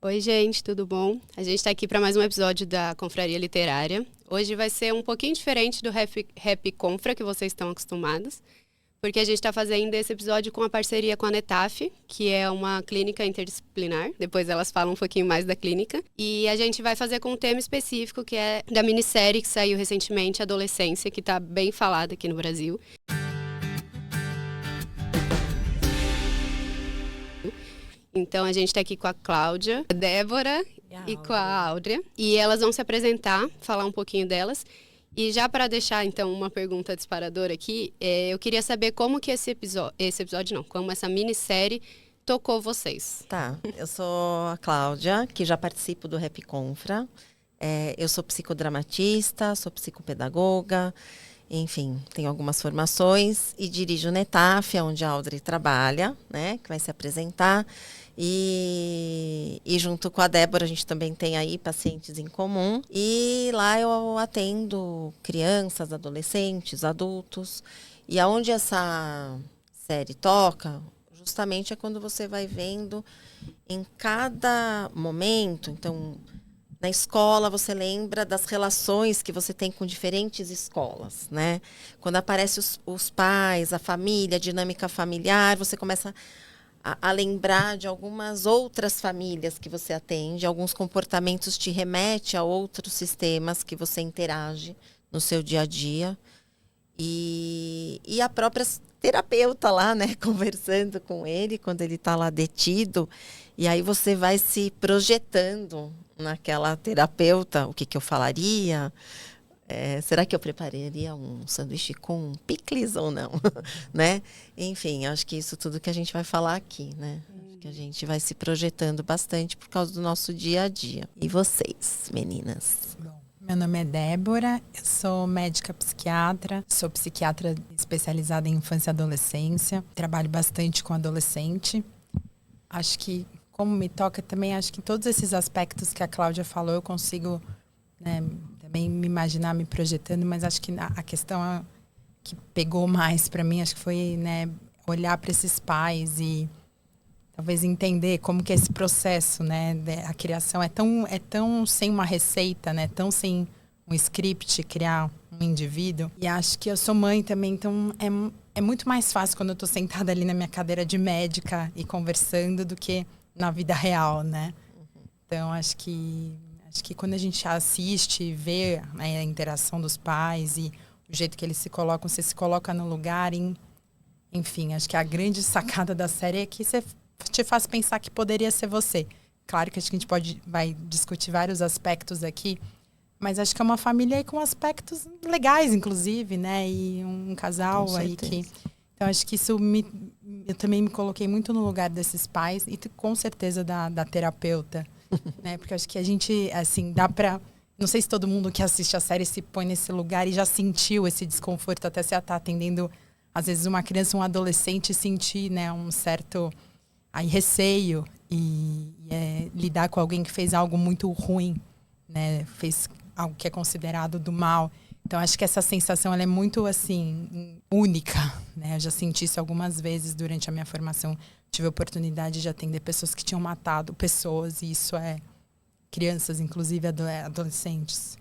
Oi, gente, tudo bom? A gente está aqui para mais um episódio da Confraria Literária. Hoje vai ser um pouquinho diferente do Rap Confra que vocês estão acostumados, porque a gente está fazendo esse episódio com a parceria com a Netaf, que é uma clínica interdisciplinar. Depois elas falam um pouquinho mais da clínica. E a gente vai fazer com um tema específico, que é da minissérie que saiu recentemente, Adolescência, que está bem falada aqui no Brasil. Então a gente está aqui com a Cláudia, a Débora e com a Áudrea. E elas vão se apresentar, falar um pouquinho delas. E já para deixar, então, uma pergunta disparadora aqui, eu queria saber como que como essa minissérie tocou vocês. Tá, eu sou a Cláudia, que já participo do Rap Confra. Eu sou psicodramatista, sou psicopedagoga, enfim, tenho algumas formações e dirijo o Netaf, onde a Áudrea trabalha, né, que vai se apresentar. E junto com a Débora, a gente também tem aí pacientes em comum. E lá eu atendo crianças, adolescentes, adultos. E aonde essa série toca, justamente é quando você vai vendo em cada momento. Então, na escola, você lembra das relações que você tem com diferentes escolas, né? Quando aparecem os pais, a família, a dinâmica familiar, você começa a lembrar de algumas outras famílias que você atende, alguns comportamentos te remete a outros sistemas que você interage no seu dia a dia. E a própria terapeuta lá, né, conversando com ele, quando ele está lá detido. E aí você vai se projetando naquela terapeuta, o que eu falaria. Será que eu prepararia um sanduíche com picles ou não? Né? Enfim, acho que isso tudo que a gente vai falar aqui, né? Acho que a gente vai se projetando bastante por causa do nosso dia a dia. E vocês, meninas? Bom, meu nome é Débora, eu sou médica psiquiatra, sou psiquiatra especializada em infância e adolescência, trabalho bastante com adolescente. Acho que, como me toca também, acho que todos esses aspectos que a Cláudia falou, eu consigo, né, também me imaginar me projetando, mas acho que a questão que pegou mais para mim, acho que foi, né, olhar para esses pais e talvez entender como que é esse processo, né, a criação é tão sem uma receita, né, tão sem um script, criar um indivíduo. E acho que eu sou mãe também, então é muito mais fácil quando eu tô sentada ali na minha cadeira de médica e conversando do que na vida real, né? Então acho que quando a gente assiste e vê, né, a interação dos pais e o jeito que eles se colocam, você se coloca no lugar, enfim, acho que a grande sacada da série é que você te faz pensar que poderia ser você. Claro que acho que a gente vai discutir vários aspectos aqui, mas acho que é uma família aí com aspectos legais, inclusive, né? E um casal aí que... Então, acho que eu também me coloquei muito no lugar desses pais e com certeza da terapeuta, né? Porque acho que a gente, assim, dá pra... Não sei se todo mundo que assiste a série se põe nesse lugar e já sentiu esse desconforto, até você estar atendendo, às vezes, uma criança, um adolescente, sentir, né, um certo receio e lidar com alguém que fez algo muito ruim, né? Fez algo que é considerado do mal. Então, acho que essa sensação ela é muito, assim, única, né? Eu já senti isso algumas vezes durante a minha formação. Tive a oportunidade de atender pessoas que tinham matado pessoas, e isso é... Crianças, inclusive adolescentes.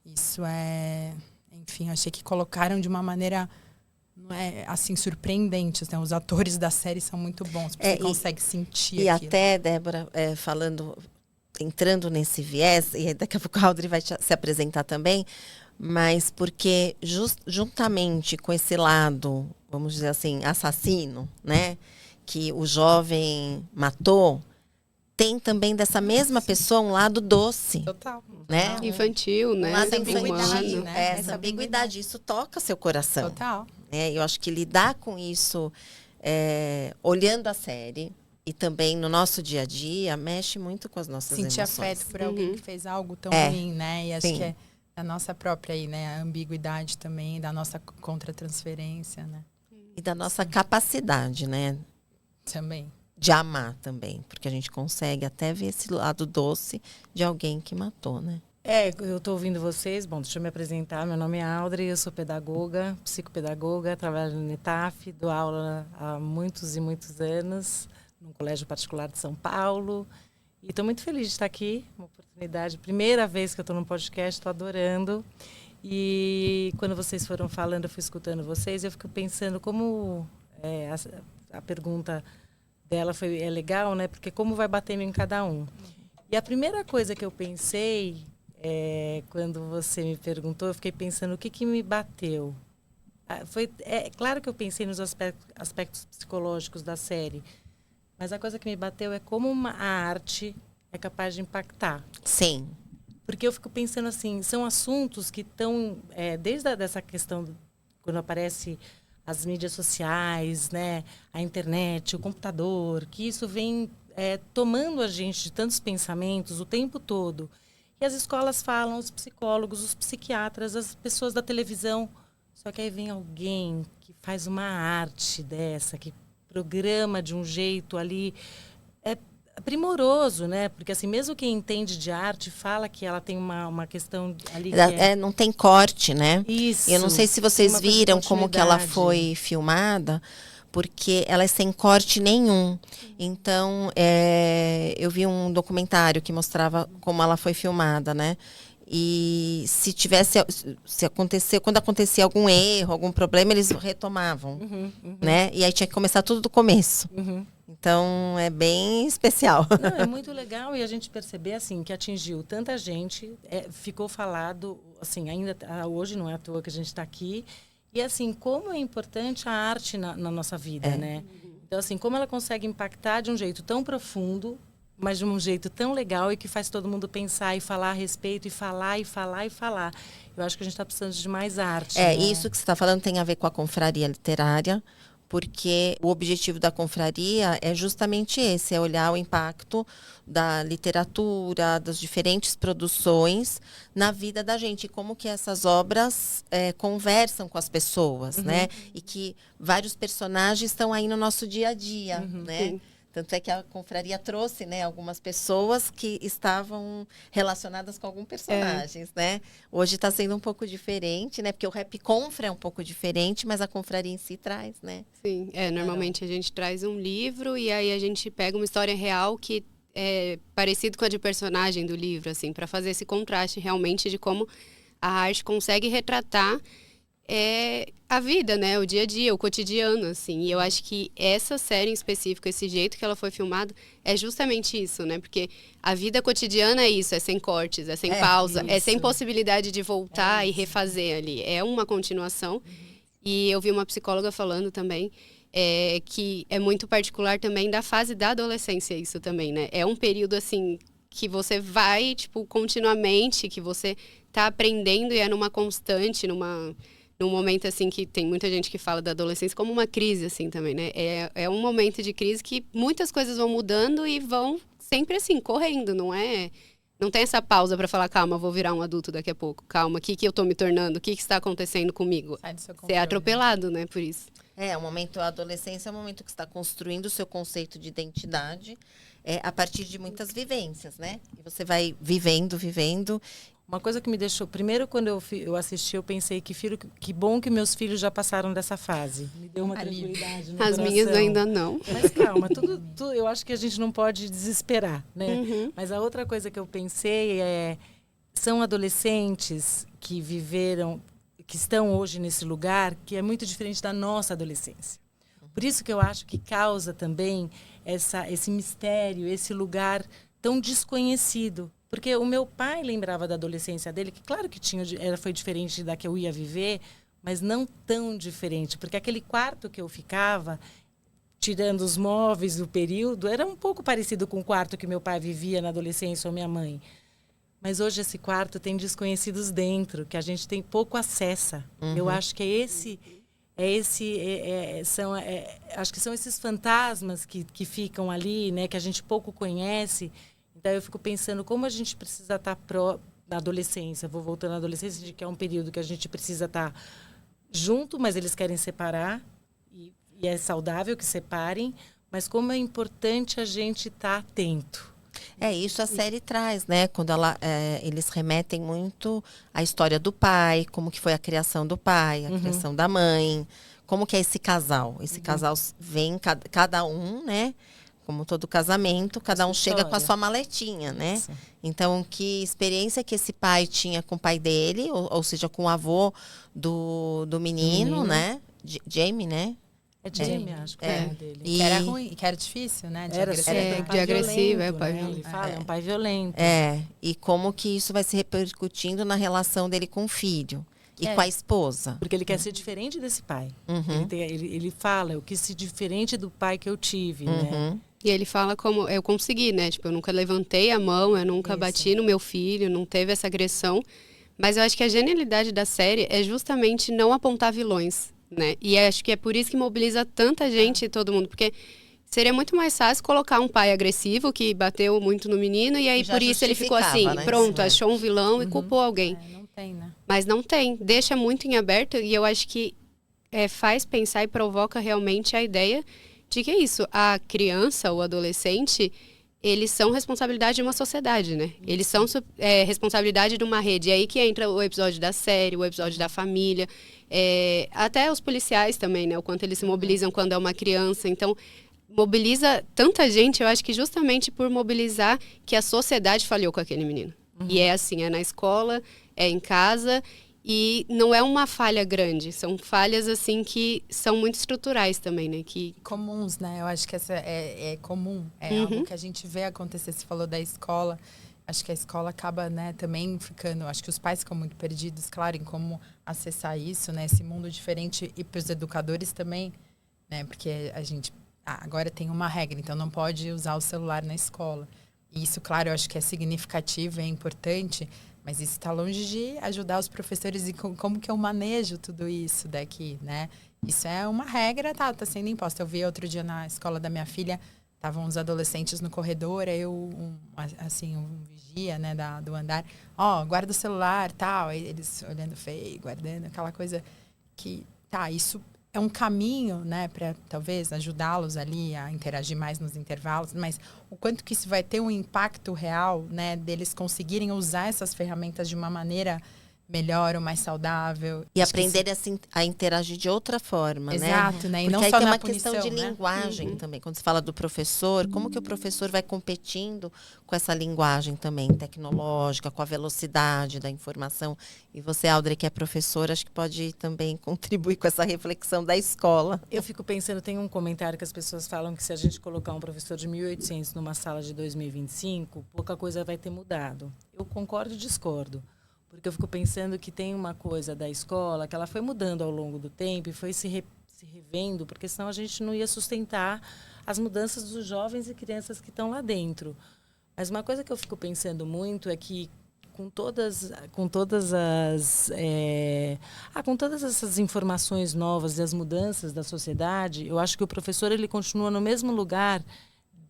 Isso é... Enfim, eu achei que colocaram de uma maneira, não é, assim, surpreendente, né? Os atores da série são muito bons, porque você consegue sentir e aquilo. Até, Débora, entrando nesse viés, e daqui a pouco a Áudrea vai se apresentar também, mas porque juntamente com esse lado, vamos dizer assim, assassino, né, que o jovem matou, tem também dessa mesma pessoa um lado doce. Total. Né? Infantil, né? Um lado ambiguidade, infantil, né? essa ambiguidade, isso toca seu coração. Total. Eu acho que lidar com isso, olhando a série, e também no nosso dia a dia, mexe muito com as nossas emoções. Sentir afeto por alguém que fez algo tão ruim, né? E acho que é a nossa própria aí, né? A ambiguidade também, da nossa contratransferência, né? E da nossa capacidade, né? Também. De amar também. Porque a gente consegue até ver esse lado doce de alguém que matou, né? Eu estou ouvindo vocês. Bom, deixa eu me apresentar. Meu nome é Áudrea, eu sou pedagoga, psicopedagoga, trabalho no Netaf, dou aula há muitos e muitos anos, num colégio particular de São Paulo. E estou muito feliz de estar aqui, uma oportunidade, primeira vez que eu estou num podcast, estou adorando. E quando vocês foram falando, eu fui escutando vocês, eu fico pensando como a pergunta dela é legal, né? Porque como vai batendo em cada um. E a primeira coisa que eu pensei, quando você me perguntou, eu fiquei pensando o que me bateu. Claro que eu pensei nos aspectos psicológicos da série, mas a coisa que me bateu é como a arte é capaz de impactar. Sim. Porque eu fico pensando assim, são assuntos que estão, desde dessa questão, quando aparece as mídias sociais, né, a internet, o computador, que isso vem tomando a gente de tantos pensamentos o tempo todo. E as escolas falam, os psicólogos, os psiquiatras, as pessoas da televisão. Só que aí vem alguém que faz uma arte dessa, que programa de um jeito ali primoroso, né? Porque assim, mesmo quem entende de arte fala que ela tem uma questão ali que não tem corte, né? Isso. Eu não sei se vocês viram como que ela foi filmada, porque ela é sem corte nenhum. Então, eu vi um documentário que mostrava como ela foi filmada, né? E quando acontecia algum erro, algum problema, eles retomavam, né? E aí tinha que começar tudo do começo. Então, é bem especial. Não, é muito legal e a gente perceber assim que atingiu tanta gente, ficou falado, assim, ainda hoje não é à toa que a gente está aqui. E assim, como é importante a arte na nossa vida, né? Então, assim, como ela consegue impactar de um jeito tão profundo, mas de um jeito tão legal e que faz todo mundo pensar e falar a respeito e falar e falar e falar. Eu acho que a gente está precisando de mais arte. Né? Isso que você está falando tem a ver com a confraria literária, porque o objetivo da confraria é justamente esse, é olhar o impacto da literatura, das diferentes produções na vida da gente, e como que essas obras conversam com as pessoas, né? E que vários personagens estão aí no nosso dia a dia, né? Sim. Tanto é que a confraria trouxe, né, algumas pessoas que estavam relacionadas com alguns personagens, né? Hoje está sendo um pouco diferente, né? Porque o Rap Confra é um pouco diferente, mas a confraria em si traz, né? Sim, normalmente a gente traz um livro e aí a gente pega uma história real que é parecido com a de personagem do livro, assim, para fazer esse contraste realmente de como a arte consegue retratar a vida, né? O dia a dia, o cotidiano, assim. E eu acho que essa série em específico, esse jeito que ela foi filmada, é justamente isso, né? Porque a vida cotidiana é isso, é sem cortes, é sem pausa, é sem possibilidade de voltar e refazer ali. É uma continuação. E eu vi uma psicóloga falando também que é muito particular também da fase da adolescência isso também, né? É um período, assim, que você vai, tipo, continuamente, que você tá aprendendo e é numa constante, num momento, assim, que tem muita gente que fala da adolescência como uma crise, assim, também, né? É um momento de crise que muitas coisas vão mudando e vão sempre, assim, correndo, não tem essa pausa para falar, calma, vou virar um adulto daqui a pouco. Calma, o que eu tô me tornando? O que está acontecendo comigo? Você é atropelado, né, por isso. A adolescência é um momento que você está construindo o seu conceito de identidade a partir de muitas vivências, né? E você vai vivendo. Uma coisa que me deixou... Primeiro, quando eu assisti, eu pensei que bom que meus filhos já passaram dessa fase. Me deu uma tranquilidade no coração. As minhas ainda não. Mas calma, tudo, eu acho que a gente não pode desesperar, né? Mas a outra coisa que eu pensei são adolescentes que viveram, que estão hoje nesse lugar, que é muito diferente da nossa adolescência. Por isso que eu acho que causa também esse mistério, esse lugar tão desconhecido. Porque o meu pai lembrava da adolescência dele, que claro que foi diferente da que eu ia viver, mas não tão diferente. Porque aquele quarto que eu ficava, tirando os móveis do período, era um pouco parecido com o quarto que meu pai vivia na adolescência ou minha mãe. Mas hoje esse quarto tem desconhecidos dentro, que a gente tem pouco acesso. Eu acho que acho que são esses fantasmas que ficam ali, né, que a gente pouco conhece. Então, eu fico pensando como a gente precisa estar na adolescência. Vou voltando à adolescência, que é um período que a gente precisa estar junto, mas eles querem separar. E é saudável que separem. Mas como é importante a gente estar atento. Isso a série traz, né? Quando eles remetem muito à história do pai, como que foi a criação do pai, a criação da mãe. Como que é esse casal? Esse casal vem, cada um, né? como todo casamento, cada um chega com a história. sua maletinha, né? Isso. Então, que experiência que esse pai tinha com o pai dele, ou seja, com o avô do menino, né? Jamie, né? É Jamie, acho que é o nome dele. E Que era ruim, que era difícil, né? Era agressivo. sempre É, um pai de agressivo, violento, é pai né? violento. Ele fala, é um pai violento. e como que isso vai se repercutindo na relação dele com o filho e É. com a esposa. Porque ele quer ser diferente desse pai. Uhum. Ele fala, eu quis ser diferente do pai que eu tive, né? Uhum. E ele fala como eu consegui, né? Tipo, eu nunca levantei a mão, eu nunca Isso. bati no meu filho, não teve essa agressão. Mas eu acho que a genialidade da série é justamente não apontar vilões, né? E acho que é por isso que mobiliza tanta gente e todo mundo. Porque seria muito mais fácil colocar um pai agressivo que bateu muito no menino e aí E já por isso ele ficou assim, justificava, né? pronto, Sim, é. achou um vilão e culpou alguém. Não tem, né? Mas não tem, deixa muito em aberto e eu acho que faz pensar e provoca realmente a ideia de que é isso, a criança ou adolescente, eles são responsabilidade de uma sociedade, né? Eles são responsabilidade de uma rede. E aí que entra o episódio da série, o episódio da família, até os policiais também, né? O quanto eles se mobilizam quando é uma criança. Então, mobiliza tanta gente, eu acho que justamente por mobilizar que a sociedade falhou com aquele menino. E é assim, é na escola, é em casa, e não é uma falha grande, são falhas assim que são muito estruturais também, né? Que Comuns, né? Eu acho que essa é comum. É algo que a gente vê acontecer. Você falou da escola. Acho que a escola acaba, né, também ficando... Acho que os pais ficam muito perdidos, claro, em como acessar isso, né? Esse mundo diferente. E para os educadores também, né? Porque a gente agora tem uma regra, então não pode usar o celular na escola. E isso, claro, eu acho que é significativo, é importante... Mas isso está longe de ajudar os professores e como que eu manejo tudo isso daqui, né? Isso é uma regra, tá sendo imposta. Eu vi outro dia na escola da minha filha, estavam uns adolescentes no corredor, aí um vigia, né, do andar, guarda o celular, tal, aí eles olhando feio, guardando, aquela coisa que, isso é um caminho, né, para talvez ajudá-los ali a interagir mais nos intervalos, mas o quanto que isso vai ter um impacto real, né, deles conseguirem usar essas ferramentas de uma maneira melhor ou mais saudável. E aprender a interagir de outra forma, Exato, né? E Porque não aí só tem na uma punição, questão de né? linguagem também. Quando se fala do professor, como que o professor vai competindo com essa linguagem também tecnológica, com a velocidade da informação. E você, Audrey, que é professora, acho que pode também contribuir com essa reflexão da escola. Eu fico pensando, tem um comentário que as pessoas falam que se a gente colocar um professor de 1800 numa sala de 2025, pouca coisa vai ter mudado. Eu concordo e discordo. Porque eu fico pensando que tem uma coisa da escola que ela foi mudando ao longo do tempo e foi se revendo, porque senão a gente não ia sustentar as mudanças dos jovens e crianças que estão lá dentro. Mas uma coisa que eu fico pensando muito é que com todas essas informações novas e as mudanças da sociedade, eu acho que o professor ele continua no mesmo lugar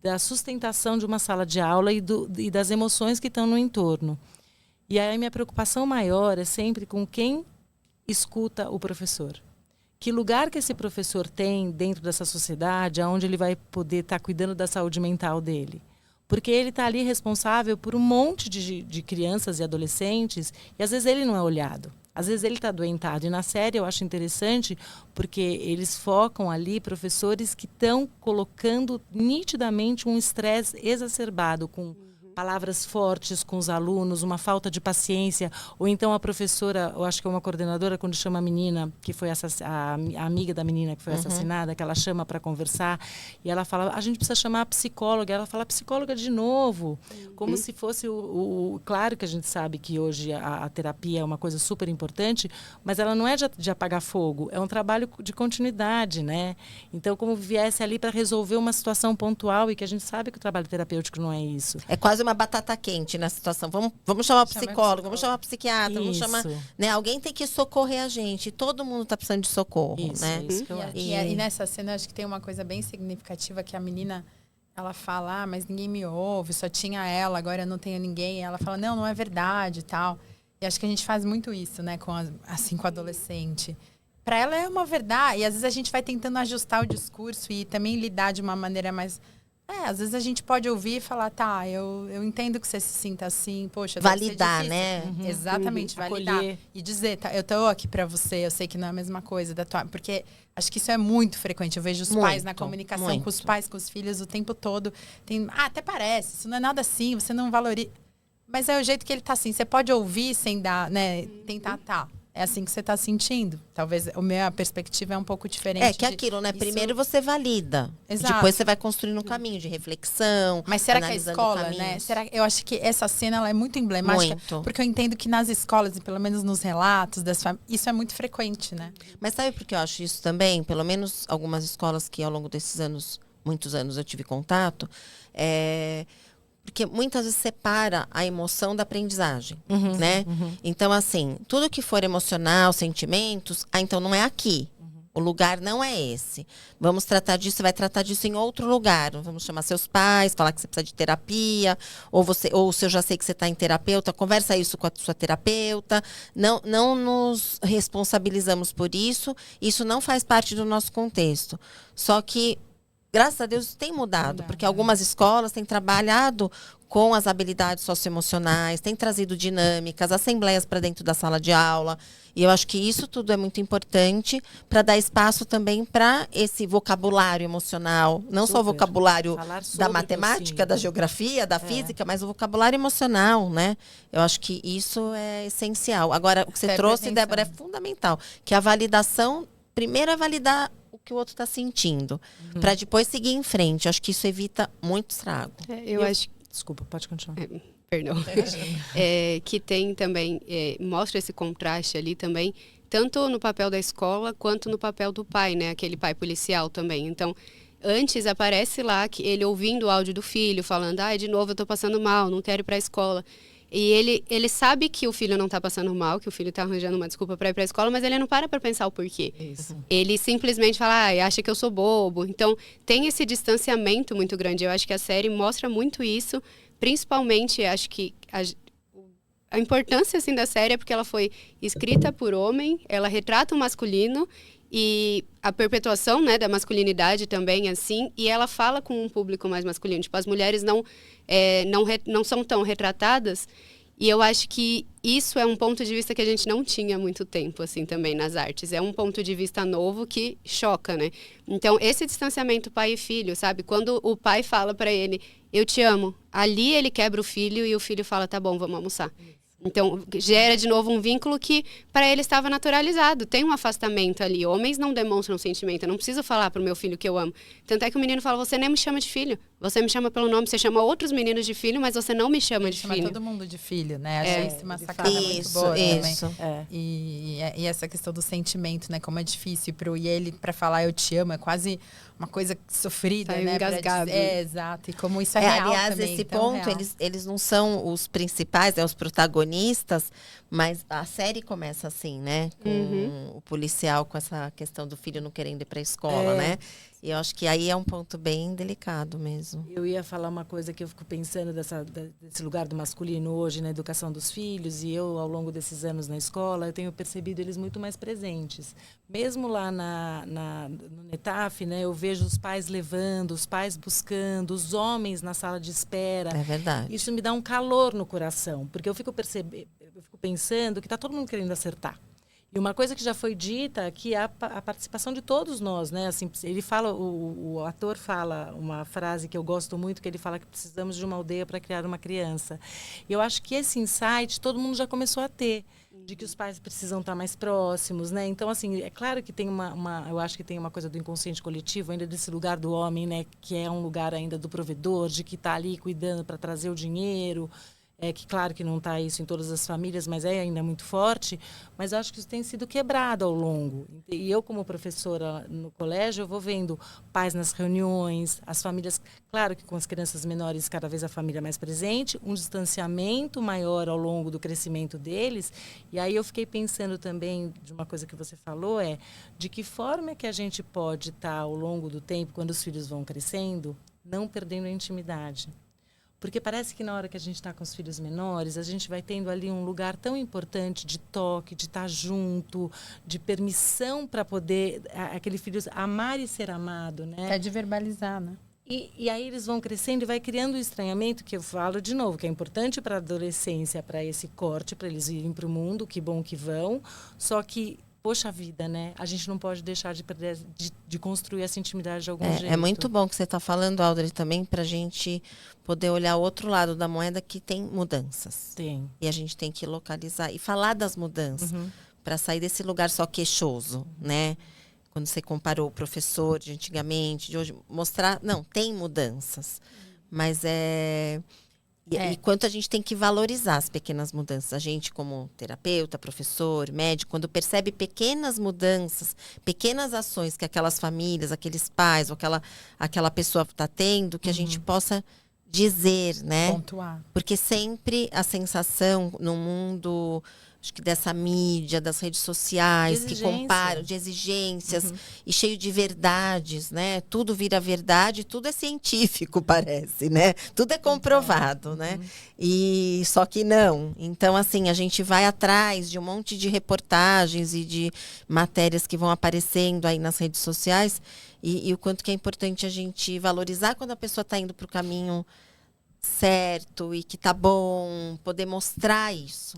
da sustentação de uma sala de aula e das emoções que estão no entorno. E aí a minha preocupação maior é sempre com quem escuta o professor. Que lugar que esse professor tem dentro dessa sociedade, onde ele vai poder estar cuidando da saúde mental dele? Porque ele está ali responsável por um monte de crianças e adolescentes e às vezes ele não é olhado. Às vezes ele está adoentado. E na série eu acho interessante porque eles focam ali professores que estão colocando nitidamente um estresse exacerbado com palavras fortes com os alunos, uma falta de paciência, ou então a professora, eu acho que é uma coordenadora, quando chama a menina, que foi a amiga da menina que foi assassinada, que ela chama para conversar, e ela fala, a gente precisa chamar a psicóloga, ela fala, psicóloga de novo, como se fosse claro que a gente sabe que hoje a terapia é uma coisa super importante, mas ela não é de apagar fogo, é um trabalho de continuidade, né? Então, como viesse ali para resolver uma situação pontual, e que a gente sabe que o trabalho terapêutico não é isso. É quase uma batata quente na situação. Vamos chamar o psicólogo, vamos chamar o psiquiatra, vamos chamar, né? Alguém tem que socorrer a gente. Todo mundo está precisando de socorro, isso, né? Isso que eu acho. E nessa cena, acho que tem uma coisa bem significativa que a menina, ela fala, mas ninguém me ouve, só tinha ela, agora eu não tenho ninguém. E ela fala, não é verdade e tal. E acho que a gente faz muito isso, né? Com o adolescente. Para ela é uma verdade. E às vezes a gente vai tentando ajustar o discurso e também lidar de uma maneira mais... Às vezes a gente pode ouvir e falar, tá, eu entendo que você se sinta assim, poxa, validar, deve ser difícil. né? Exatamente, validar. Acolher. E dizer, tá, eu tô aqui pra você, eu sei que não é a mesma coisa da tua... Porque acho que isso é muito frequente. Eu vejo os pais na comunicação com os pais, com os filhos o tempo todo. Até parece, isso não é nada assim, você não valoriza. Mas é o jeito que ele tá assim. Você pode ouvir sem dar, né? Tentar, tá. É assim que você tá sentindo. Talvez a minha perspectiva é um pouco diferente. É que aquilo, né? Primeiro você valida. Exato. Depois você vai construindo um caminho de reflexão. Mas será que a analisando escola, caminhos. né? Eu acho que essa cena ela é muito emblemática. Muito. Porque eu entendo que nas escolas, e pelo menos nos relatos das famílias, isso é muito frequente, né? Mas sabe por que eu acho isso também? Pelo menos algumas escolas que ao longo desses anos, muitos anos eu tive contato, porque muitas vezes separa a emoção da aprendizagem, né? Então, assim, tudo que for emocional, sentimentos, então não é aqui. O lugar não é esse. Vamos tratar disso, você vai tratar disso em outro lugar. Vamos chamar seus pais, falar que você precisa de terapia, ou se eu já sei que você está em terapeuta, conversa isso com a sua terapeuta. Não nos responsabilizamos por isso. Isso não faz parte do nosso contexto. Só que graças a Deus tem mudado, porque algumas escolas têm trabalhado com as habilidades socioemocionais, têm trazido dinâmicas, assembleias para dentro da sala de aula. E eu acho que isso tudo é muito importante para dar espaço também para esse vocabulário emocional. Não só o vocabulário da matemática, da geografia, da física, mas o vocabulário emocional, né? Eu acho que isso é essencial. Agora, o que você trouxe, Débora, é fundamental. Que a validação, primeiro é validar o que o outro está sentindo, para depois seguir em frente. Eu acho que isso evita muito estrago. Eu acho que... Desculpa, pode continuar. Perdão. Que tem também, mostra esse contraste ali também, tanto no papel da escola quanto no papel do pai, né? Aquele pai policial também. Então, antes aparece lá que ele ouvindo o áudio do filho, falando, de novo eu tô passando mal, não quero ir para a escola. E ele sabe que o filho não está passando mal, que o filho está arranjando uma desculpa para ir para a escola, mas ele não para pensar o porquê. Isso. Ele simplesmente fala, acha que eu sou bobo. Então, tem esse distanciamento muito grande. Eu acho que a série mostra muito isso, principalmente, acho que a importância assim, da série é porque ela foi escrita por homem, ela retrata o masculino e a perpetuação, né, da masculinidade também, assim, e ela fala com um público mais masculino. Tipo, as mulheres não são tão retratadas, e eu acho que isso é um ponto de vista que a gente não tinha há muito tempo, assim, também nas artes. É um ponto de vista novo que choca, né? Então, esse distanciamento pai e filho, sabe? Quando o pai fala para ele, eu te amo, ali ele quebra o filho e o filho fala, tá bom, vamos almoçar. Então, gera de novo um vínculo que para ele estava naturalizado. Tem um afastamento ali. Homens não demonstram sentimento. Eu não preciso falar pro meu filho que eu amo. Tanto é que o menino fala, você nem me chama de filho. Você me chama pelo nome, você chama outros meninos de filho, mas você não me chama de filho. Chama todo mundo de filho, né? Achei isso uma sacada muito boa também. E essa questão do sentimento, né? Como é difícil e ele para falar eu te amo é quase uma coisa sofrida, né? Engasgado. Exato. E como isso é real aliás, também, esse então, ponto, eles não são os principais, os protagonistas, mas a série começa assim, né? Com o policial, com essa questão do filho não querendo ir para a escola, né? E eu acho que aí é um ponto bem delicado mesmo. Eu ia falar uma coisa que eu fico pensando desse lugar do masculino hoje na educação dos filhos, e eu, ao longo desses anos na escola, eu tenho percebido eles muito mais presentes. Mesmo lá no NETAF, né, eu vejo os pais levando, os pais buscando, os homens na sala de espera. É verdade. Isso me dá um calor no coração, porque eu fico pensando que está todo mundo querendo acertar. E uma coisa que já foi dita que é a participação de todos nós, né? Assim, ele fala, o ator fala uma frase que eu gosto muito, que ele fala que precisamos de uma aldeia para criar uma criança. E eu acho que esse insight todo mundo já começou a ter, de que os pais precisam estar mais próximos, né? Então, assim, é claro que tem eu acho que tem uma coisa do inconsciente coletivo, ainda desse lugar do homem, né? Que é um lugar ainda do provedor, de que está ali cuidando para trazer o dinheiro. Que claro que não está isso em todas as famílias, mas é ainda muito forte. Mas eu acho que isso tem sido quebrado ao longo. E eu, como professora no colégio, eu vou vendo pais nas reuniões, as famílias, claro que com as crianças menores, cada vez a família mais presente, um distanciamento maior ao longo do crescimento deles. E aí eu fiquei pensando também de uma coisa que você falou, de que forma que a gente pode estar ao longo do tempo, quando os filhos vão crescendo, não perdendo a intimidade. Porque parece que na hora que a gente está com os filhos menores, a gente vai tendo ali um lugar tão importante de toque, de estar junto, de permissão para poder aquele filho amar e ser amado, né? É de verbalizar, né? E aí eles vão crescendo e vai criando um estranhamento, que eu falo de novo, que é importante para a adolescência, para esse corte, para eles irem para o mundo, que bom que vão. Só que, poxa vida, né? A gente não pode deixar de perder, de construir essa intimidade de algum jeito. É muito bom que você está falando, Audrey, também, para a gente poder olhar o outro lado da moeda, que tem mudanças. Tem. E a gente tem que localizar e falar das mudanças, para sair desse lugar só queixoso, né? Quando você comparou o professor de antigamente, de hoje, mostrar, não, tem mudanças. Mas E quanto a gente tem que valorizar as pequenas mudanças. A gente, como terapeuta, professor, médico, quando percebe pequenas mudanças, pequenas ações que aquelas famílias, aqueles pais, ou aquela pessoa está tendo, que a gente possa dizer, né? Pontuar. Porque sempre a sensação no mundo, acho que dessa mídia, das redes sociais, que comparam, de exigências, e cheio de verdades, né? Tudo vira verdade, tudo é científico, parece, né? Tudo é comprovado, né? E só que não. Então, assim, a gente vai atrás de um monte de reportagens e de matérias que vão aparecendo aí nas redes sociais, e o quanto que é importante a gente valorizar quando a pessoa está indo para o caminho certo e que tá bom, poder mostrar isso.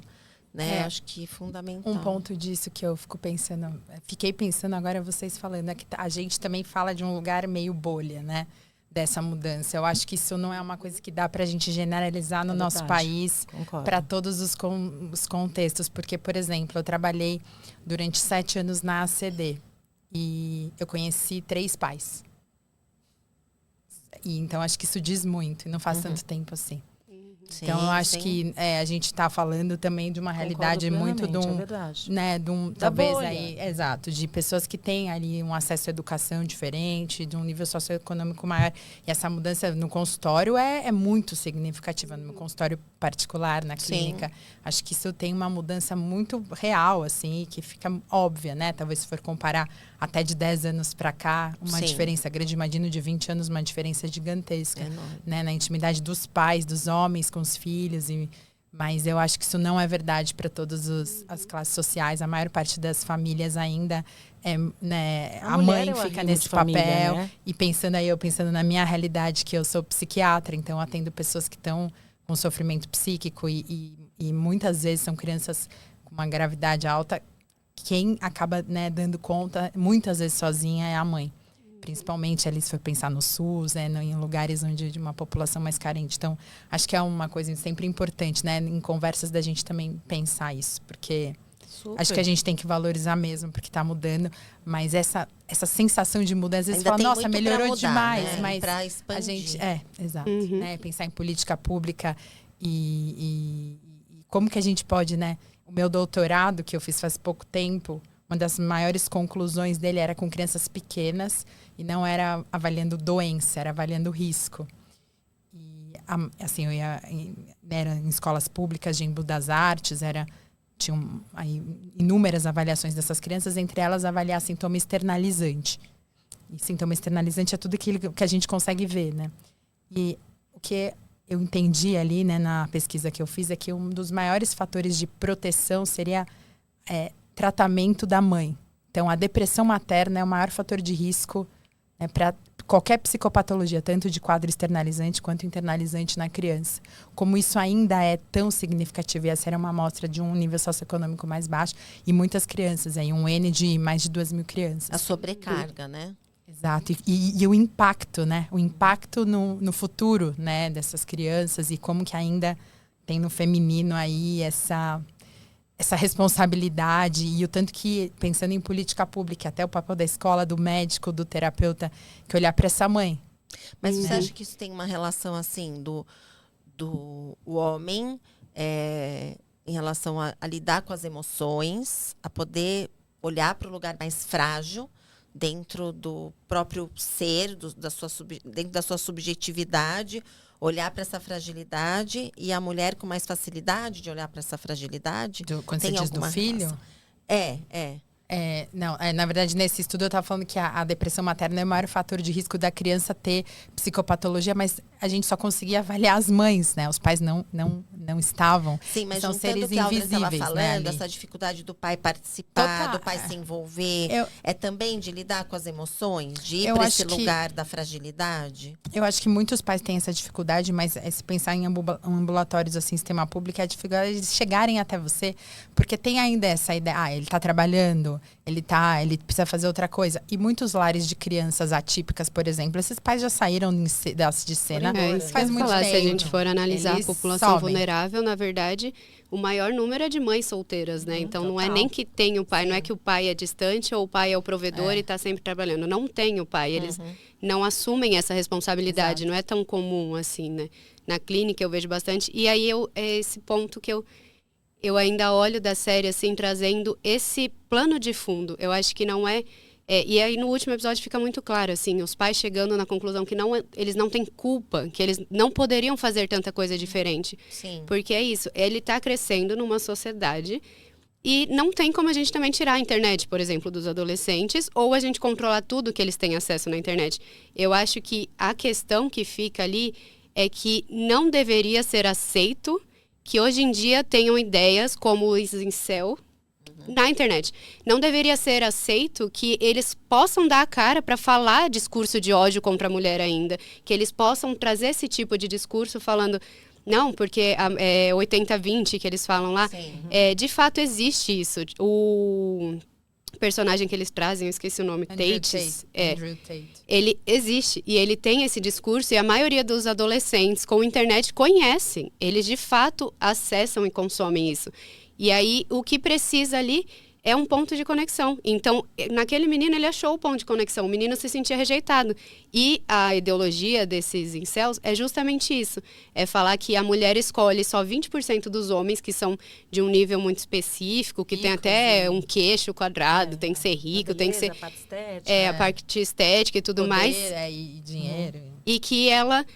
Né? Acho que é fundamental. Um ponto disso que eu fiquei pensando agora vocês falando, é que a gente também fala de um lugar meio bolha, né? Dessa mudança. Eu acho que isso não é uma coisa que dá pra gente generalizar no nosso país para todos os contextos. Porque, por exemplo, eu trabalhei durante 7 anos na ACD e eu conheci 3 pais. E, então, acho que isso diz muito, e não faz tanto tempo assim. Sim, então, eu acho que a gente está falando também de uma realidade muito de um, né, de um talvez aí, exato, de pessoas que têm ali um acesso à educação diferente, de um nível socioeconômico maior. E essa mudança no consultório é muito significativa, no meu consultório particular, na clínica. Sim. Acho que isso tem uma mudança muito real, assim, que fica óbvia, né? Talvez se for comparar até de 10 anos para cá, uma diferença grande. Imagino de 20 anos, uma diferença gigantesca, né? Na intimidade dos pais, dos homens com os filhos. Mas eu acho que isso não é verdade para todas as classes sociais. A maior parte das famílias ainda né, a mãe fica nesse papel. Né? E pensando na minha realidade, que eu sou psiquiatra, então atendo pessoas que estão com sofrimento psíquico e muitas vezes são crianças com uma gravidade alta. Quem acaba, né, dando conta, muitas vezes sozinha, é a mãe. Principalmente ali, se for pensar no SUS, né, em lugares onde de uma população mais carente. Então, acho que é uma coisa sempre importante, né, em conversas da gente também pensar isso. Porque acho que a gente tem que valorizar mesmo, porque está mudando. Mas essa sensação de mudar, às vezes ainda fala, nossa, melhorou mudar, demais. Né? Mas pra expandir. A gente... exato. Né, pensar em política pública e como que a gente pode, né... O meu doutorado, que eu fiz faz pouco tempo, uma das maiores conclusões dele era com crianças pequenas e não era avaliando doença, era avaliando risco. E, assim, eu era em escolas públicas de Embu das Artes, tinham aí inúmeras avaliações dessas crianças, entre elas avaliar sintoma externalizante. E sintoma externalizante é tudo aquilo que a gente consegue ver, né? E o que eu entendi ali, né, na pesquisa que eu fiz, é que um dos maiores fatores de proteção seria tratamento da mãe. Então, a depressão materna é o maior fator de risco, né, para qualquer psicopatologia, tanto de quadro externalizante quanto internalizante na criança. Como isso ainda é tão significativo, e essa era uma amostra de um nível socioeconômico mais baixo, e muitas crianças, aí um N de mais de 2.000 crianças. A sobrecarga, né? Exato. E o impacto, né? O impacto no futuro, né, dessas crianças, e como que ainda tem no feminino aí essa responsabilidade, e o tanto que, pensando em política pública, até o papel da escola, do médico, do terapeuta, que olhar para essa mãe. Mas você acha que isso tem uma relação, assim, do homem em relação a lidar com as emoções, a poder olhar para o lugar mais frágil dentro do próprio ser, dentro da sua subjetividade, olhar para essa fragilidade, e a mulher com mais facilidade de olhar para essa fragilidade? Quando você diz do filho? É. Na verdade, nesse estudo eu estava falando que a depressão materna é o maior fator de risco da criança ter psicopatologia, mas a gente só conseguia avaliar as mães, né? Os pais não estavam. Sim, mas são juntando seres o que a Audrey invisíveis, estava falando, né, essa dificuldade do pai participar, Total. do pai se envolver, é também de lidar com as emoções, de ir Eu para acho esse que- lugar da fragilidade? Eu acho que muitos pais têm essa dificuldade, mas se pensar em ambulatórios, assim, sistema público, é a dificuldade de chegarem até você, porque tem ainda essa ideia, ele está trabalhando, ele precisa fazer outra coisa. E muitos lares de crianças atípicas, por exemplo, esses pais já saíram de cena Isso faz que eu ia muito falar, tempo. se a gente for analisar Eles a população sobem. vulnerável, na verdade, o maior número é de mães solteiras, né? Então não é total. nem que tem o pai, não é que o pai é distante ou o pai é o provedor e está sempre trabalhando. Não tem o pai, eles não assumem essa responsabilidade, não é tão comum assim, né? Na clínica eu vejo bastante. E aí é esse ponto que eu ainda olho da série, assim, trazendo esse plano de fundo. Eu acho que não é... e aí no último episódio fica muito claro, assim, os pais chegando na conclusão que eles não têm culpa, que eles não poderiam fazer tanta coisa diferente. Sim. Porque é isso, ele está crescendo numa sociedade e não tem como a gente também tirar a internet, por exemplo, dos adolescentes, ou a gente controlar tudo que eles têm acesso na internet. Eu acho que a questão que fica ali é que não deveria ser aceito que hoje em dia tenham ideias como o incel na internet. Não deveria ser aceito que eles possam dar a cara para falar discurso de ódio contra a mulher ainda. Que eles possam trazer esse tipo de discurso falando... Não, porque é 80-20 que eles falam lá. De fato, existe isso. O personagem que eles trazem, eu esqueci o nome, Andrew Tate. Andrew Tate. Ele existe e ele tem esse discurso e a maioria dos adolescentes com internet conhecem. Eles, de fato, acessam e consomem isso. E aí, o que precisa ali é um ponto de conexão. Então, naquele menino, ele achou o ponto de conexão. O menino se sentia rejeitado. E a ideologia desses incels é justamente isso. É falar que a mulher escolhe só 20% dos homens que são de um nível muito específico, que tem até um queixo quadrado, tem que ser rico, tem que ser... A parte estética. a parte estética e tudo Poder, mais. e dinheiro. E que ela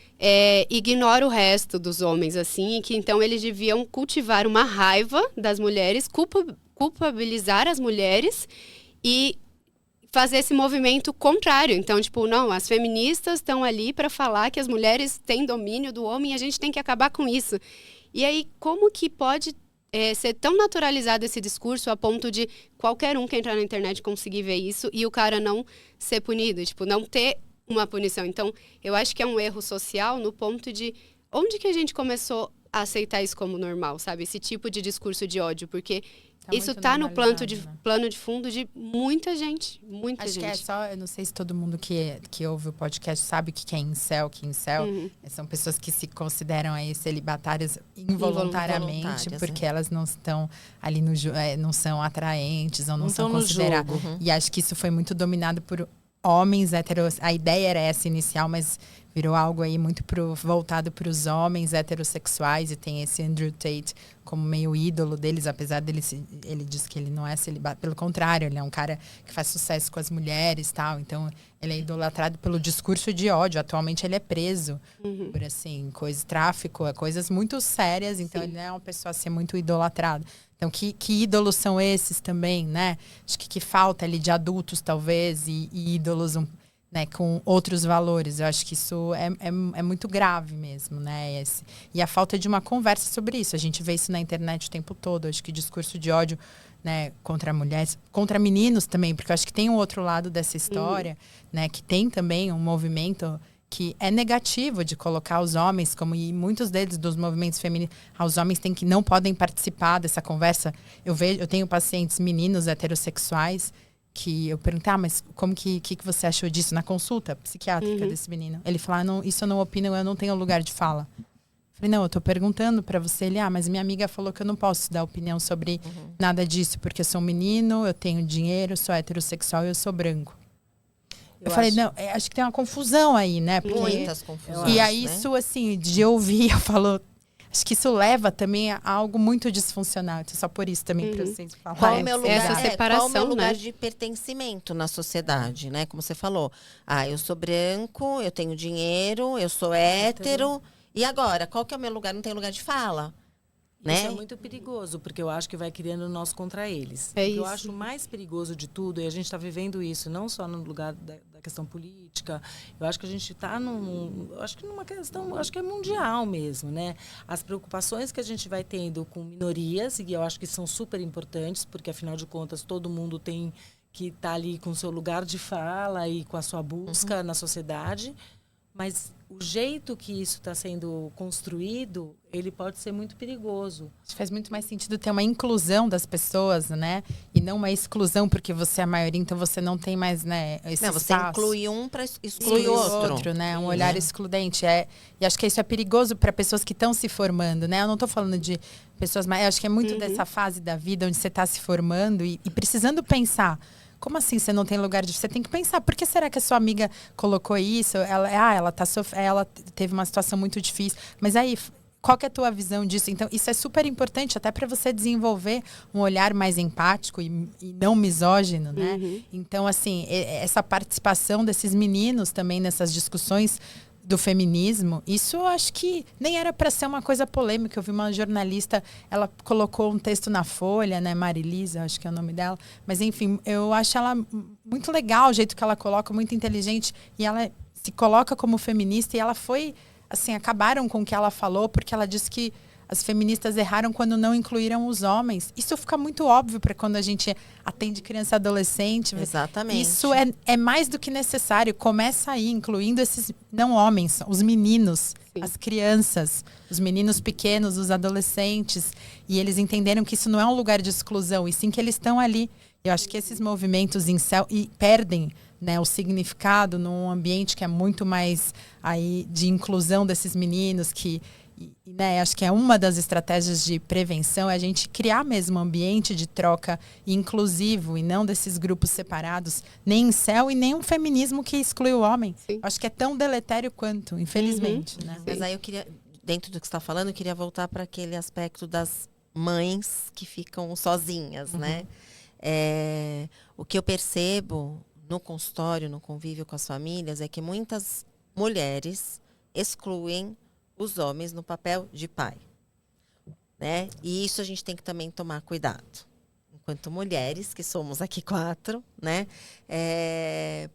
ignora o resto dos homens, assim, e que então eles deviam cultivar uma raiva das mulheres, culpabilizar as mulheres e fazer esse movimento contrário. Então, tipo, não, as feministas estão ali para falar que as mulheres têm domínio do homem e a gente tem que acabar com isso. E aí, como que pode ser tão naturalizado esse discurso a ponto de qualquer um que entrar na internet conseguir ver isso e o cara não ser punido, tipo, não ter uma punição. Então, eu acho que é um erro social no ponto de onde que a gente começou a aceitar isso como normal, sabe? Esse tipo de discurso de ódio, porque isso tá no plano de fundo de muita gente, muita gente. Acho que eu não sei se todo mundo que ouve o podcast sabe o que é incel, são pessoas que se consideram aí celibatárias involuntariamente, porque elas não estão ali não são atraentes ou não são consideradas. E acho que isso foi muito dominado por homens heteros. A ideia era essa inicial, mas virou algo aí muito voltado para os homens heterossexuais, e tem esse Andrew Tate como meio ídolo deles, apesar dele ele diz que ele não é celibatário, pelo contrário, ele é um cara que faz sucesso com as mulheres, tal. Então ele é idolatrado pelo discurso de ódio. Atualmente ele é preso por assim, tráfico, coisas muito sérias. Então ele é uma pessoa a ser muito idolatrada. Então, que ídolos são esses também, né? Acho que falta ali de adultos, talvez, e ídolos né, com outros valores. Eu acho que isso é muito grave mesmo, né? E a falta de uma conversa sobre isso. A gente vê isso na internet o tempo todo. Eu acho que o discurso de ódio, né, contra mulheres, contra meninos também, porque eu acho que tem um outro lado dessa história, né? Que tem também um movimento que é negativo de colocar os homens, e muitos deles dos movimentos femininos, os homens não podem participar dessa conversa. Eu tenho pacientes meninos heterossexuais que eu perguntei, mas como que você achou disso na consulta psiquiátrica desse menino? Ele falou, isso eu não opino, eu não tenho lugar de fala. Eu falei, não, eu tô perguntando para você. Ele, mas minha amiga falou que eu não posso dar opinião sobre nada disso, porque eu sou um menino, eu tenho dinheiro, sou heterossexual e eu sou branco. Eu falei, não, acho que tem uma confusão aí, né? Muitas confusões. E aí, isso, assim, de ouvir, eu falo, acho que isso leva também a algo muito disfuncional. Então, só por isso também, para vocês falarem. Qual é o meu lugar, essa separação, qual é o meu lugar né? de pertencimento na sociedade, né? Como você falou. Eu sou branco, eu tenho dinheiro, eu sou hétero. E agora, qual que é o meu lugar? Não tem lugar de fala. né? Isso é muito perigoso, porque eu acho que vai criando nós contra eles. É O que eu isso. acho mais perigoso de tudo, e a gente está vivendo isso, não só no lugar da questão política, eu acho que a gente está numa questão, acho que é mundial mesmo, né? As preocupações que a gente vai tendo com minorias, e eu acho que são super importantes, porque afinal de contas todo mundo tem que estar ali com o seu lugar de fala e com a sua busca na sociedade, mas o jeito que isso está sendo construído, ele pode ser muito perigoso. Acho que faz muito mais sentido ter uma inclusão das pessoas, né? E não uma exclusão, porque você é a maioria, então você não tem mais, né, esse Não, você espaço. inclui um para excluir o outro. Né? Um olhar excludente. E acho que isso é perigoso para pessoas que estão se formando, né? Eu não estou falando de pessoas mais... Eu acho que é muito dessa fase da vida onde você está se formando e precisando pensar. Como assim você não tem lugar de... Você tem que pensar, por que será que a sua amiga colocou isso? Ela teve uma situação muito difícil. Mas aí, qual que é a tua visão disso? Então, isso é super importante, até para você desenvolver um olhar mais empático e não misógino, né? Então, assim, essa participação desses meninos também nessas discussões do feminismo, isso eu acho que nem era para ser uma coisa polêmica. Eu vi uma jornalista, ela colocou um texto na Folha, né, Marilisa, acho que é o nome dela, mas enfim, eu acho ela muito legal o jeito que ela coloca, muito inteligente, e ela se coloca como feminista, e ela foi, assim, acabaram com o que ela falou, porque ela disse que as feministas erraram quando não incluíram os homens. Isso fica muito óbvio para quando a gente atende criança e adolescente. Exatamente. Isso é mais do que necessário. Começa aí, incluindo esses não homens, os meninos, as crianças, os meninos pequenos, os adolescentes. E eles entenderam que isso não é um lugar de exclusão, e sim que eles estão ali. Eu acho que esses movimentos perdem, né, o significado num ambiente que é muito mais aí de inclusão desses meninos né, acho que é uma das estratégias de prevenção, é a gente criar mesmo um ambiente de troca inclusivo e não desses grupos separados, nem incel e nem um feminismo que exclui o homem. Sim. Acho que é tão deletério quanto, infelizmente. Né? Mas aí eu queria, dentro do que você está falando, eu queria voltar para aquele aspecto das mães que ficam sozinhas, né? O que eu percebo no consultório, no convívio com as famílias, é que muitas mulheres excluem os homens no papel de pai, né? E isso a gente tem que também tomar cuidado, enquanto mulheres, que somos aqui 4, né?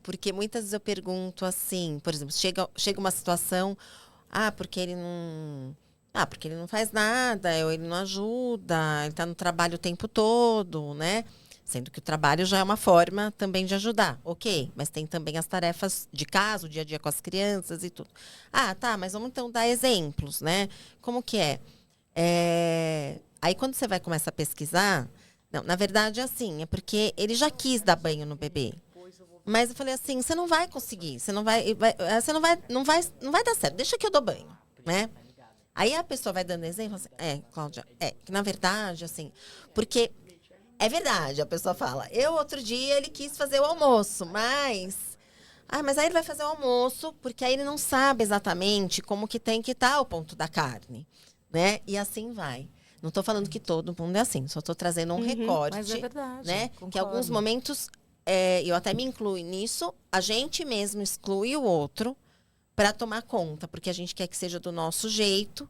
Porque muitas vezes eu pergunto assim, por exemplo, chega uma situação, porque ele não faz nada, ou ele não ajuda, ele está no trabalho o tempo todo, né? Sendo que o trabalho já é uma forma também de ajudar. Ok, mas tem também as tarefas de casa, o dia a dia com as crianças e tudo. Tá, mas vamos então dar exemplos, né? Como que é? Aí quando você vai começar a pesquisar, não, na verdade é assim, é porque ele já quis dar banho no bebê. Mas eu falei assim, você não vai conseguir, não vai dar certo, deixa que eu dou banho, né? Aí a pessoa vai dando exemplo, assim, Cláudia, que na verdade, assim, porque... É verdade, a pessoa fala, outro dia ele quis fazer o almoço, mas aí ele vai fazer o almoço, porque aí ele não sabe exatamente como que tem que estar o ponto da carne, né? E assim vai. Não estou falando que todo mundo é assim, só estou trazendo um recorte. Mas é verdade, né? concordo. Que em alguns momentos, eu até me incluo nisso, a gente mesmo exclui o outro para tomar conta, porque a gente quer que seja do nosso jeito,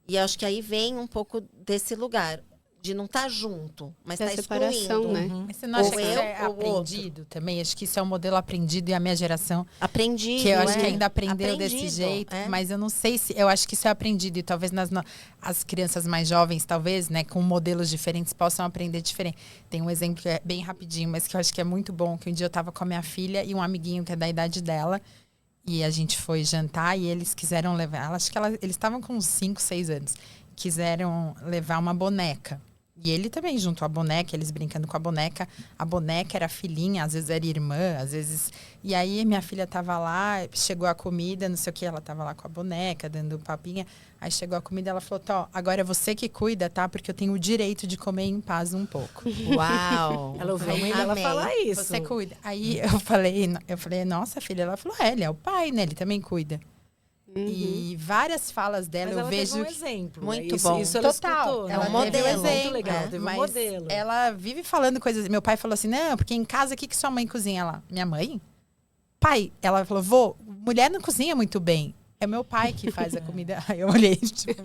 e acho que aí vem um pouco desse lugar. De não estar junto, mas estar excluindo. Né? Mas você não acha Ou que isso eu, é ou aprendido também? Acho que isso é um modelo aprendido e a minha geração... Aprendido, que eu acho que ainda aprendeu desse jeito, é. mas eu não sei se... Eu acho que isso é aprendido e talvez as crianças mais jovens, talvez, né, com modelos diferentes, possam aprender diferente. Tem um exemplo que é bem rapidinho, mas que eu acho que é muito bom, que um dia eu estava com a minha filha e um amiguinho que é da idade dela, e a gente foi jantar e eles quiseram levar... Acho que eles estavam com uns 5, 6 anos. Quiseram levar uma boneca. E ele também, junto à boneca, eles brincando com a boneca era filhinha, às vezes era irmã, às vezes... E aí minha filha tava lá, chegou a comida, não sei o que, ela tava lá com a boneca, dando papinha. Aí chegou a comida, ela falou, agora é você que cuida, tá? Porque eu tenho o direito de comer em paz um pouco. Uau! Ela ouviu a mãe dela falar isso. Você cuida. Aí eu falei, nossa, filha, ela falou, ele é o pai, né? Ele também cuida. E várias falas dela, mas eu ela vejo teve um exemplo. Muito isso, bom. Isso ela Total. escutou, né? Ela um modelo. teve um exemplo, muito legal, teve um mas modelo. ela vive falando coisas. Meu pai falou assim, não, porque em casa, o que sua mãe cozinha lá? Minha mãe? Pai, ela falou, mulher não cozinha muito bem. É meu pai que faz a comida. Aí eu olhei, tipo,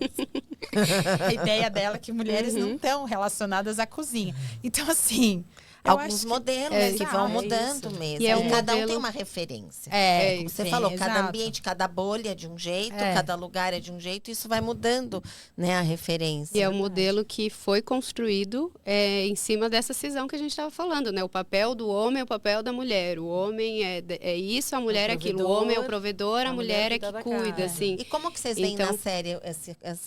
a ideia dela é que mulheres não estão relacionadas à cozinha. Então, assim... Alguns modelos que vão mudando mesmo. E cada um tem uma referência. Como você falou, cada ambiente, cada bolha é de um jeito, cada lugar é de um jeito, isso vai mudando, né, a referência. E é um modelo que foi construído em cima dessa cisão que a gente estava falando, né? O papel do homem é o papel da mulher. O homem é isso, a mulher é aquilo. O homem é o provedor, a mulher é que cuida, assim. E como que vocês veem na série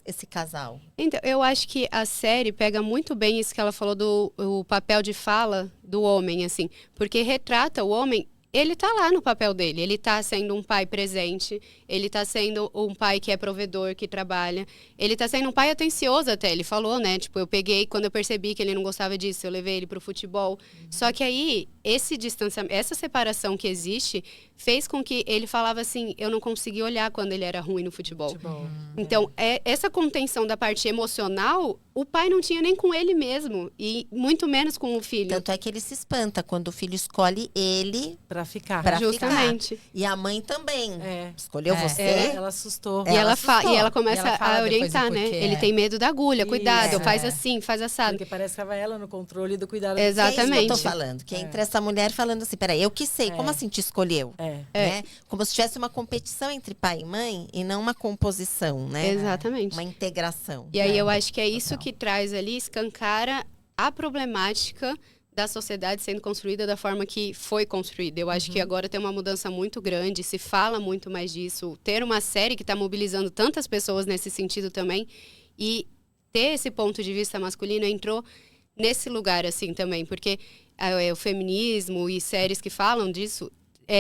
esse casal? Então, eu acho que a série pega muito bem isso que ela falou do papel de fala do homem, assim, porque retrata o homem, ele tá lá no papel dele, ele tá sendo um pai presente, ele tá sendo um pai que é provedor, que trabalha, ele tá sendo um pai atencioso até, ele falou, né, tipo, eu peguei, quando eu percebi que ele não gostava disso, eu levei ele pro futebol, só que aí, esse distanciamento, essa separação que existe, fez com que ele falava assim, eu não consegui olhar quando ele era ruim no futebol. Então, essa contenção da parte emocional, o pai não tinha nem com ele mesmo, e muito menos com o filho. Tanto é que ele se espanta quando o filho escolhe ele pra ficar. Justamente. Ficar. E a mãe também. Escolheu você? Ela assustou. E ela começa a orientar, né? Ele tem medo da agulha, cuidado, faz assim, faz assado. Porque parece que estava ela no controle do cuidado. Exatamente. É isso que eu tô falando. Que entra essa mulher falando assim, peraí, eu que sei, como assim te escolheu? Né? Como se tivesse uma competição entre pai e mãe e não uma composição, né? Exatamente. Uma integração. E aí eu acho que é isso que traz ali, escancara a problemática da sociedade sendo construída da forma que foi construída. Eu acho que agora tem uma mudança muito grande, se fala muito mais disso. Ter uma série que está mobilizando tantas pessoas nesse sentido também e ter esse ponto de vista masculino entrou nesse lugar assim também, porque o feminismo e séries que falam disso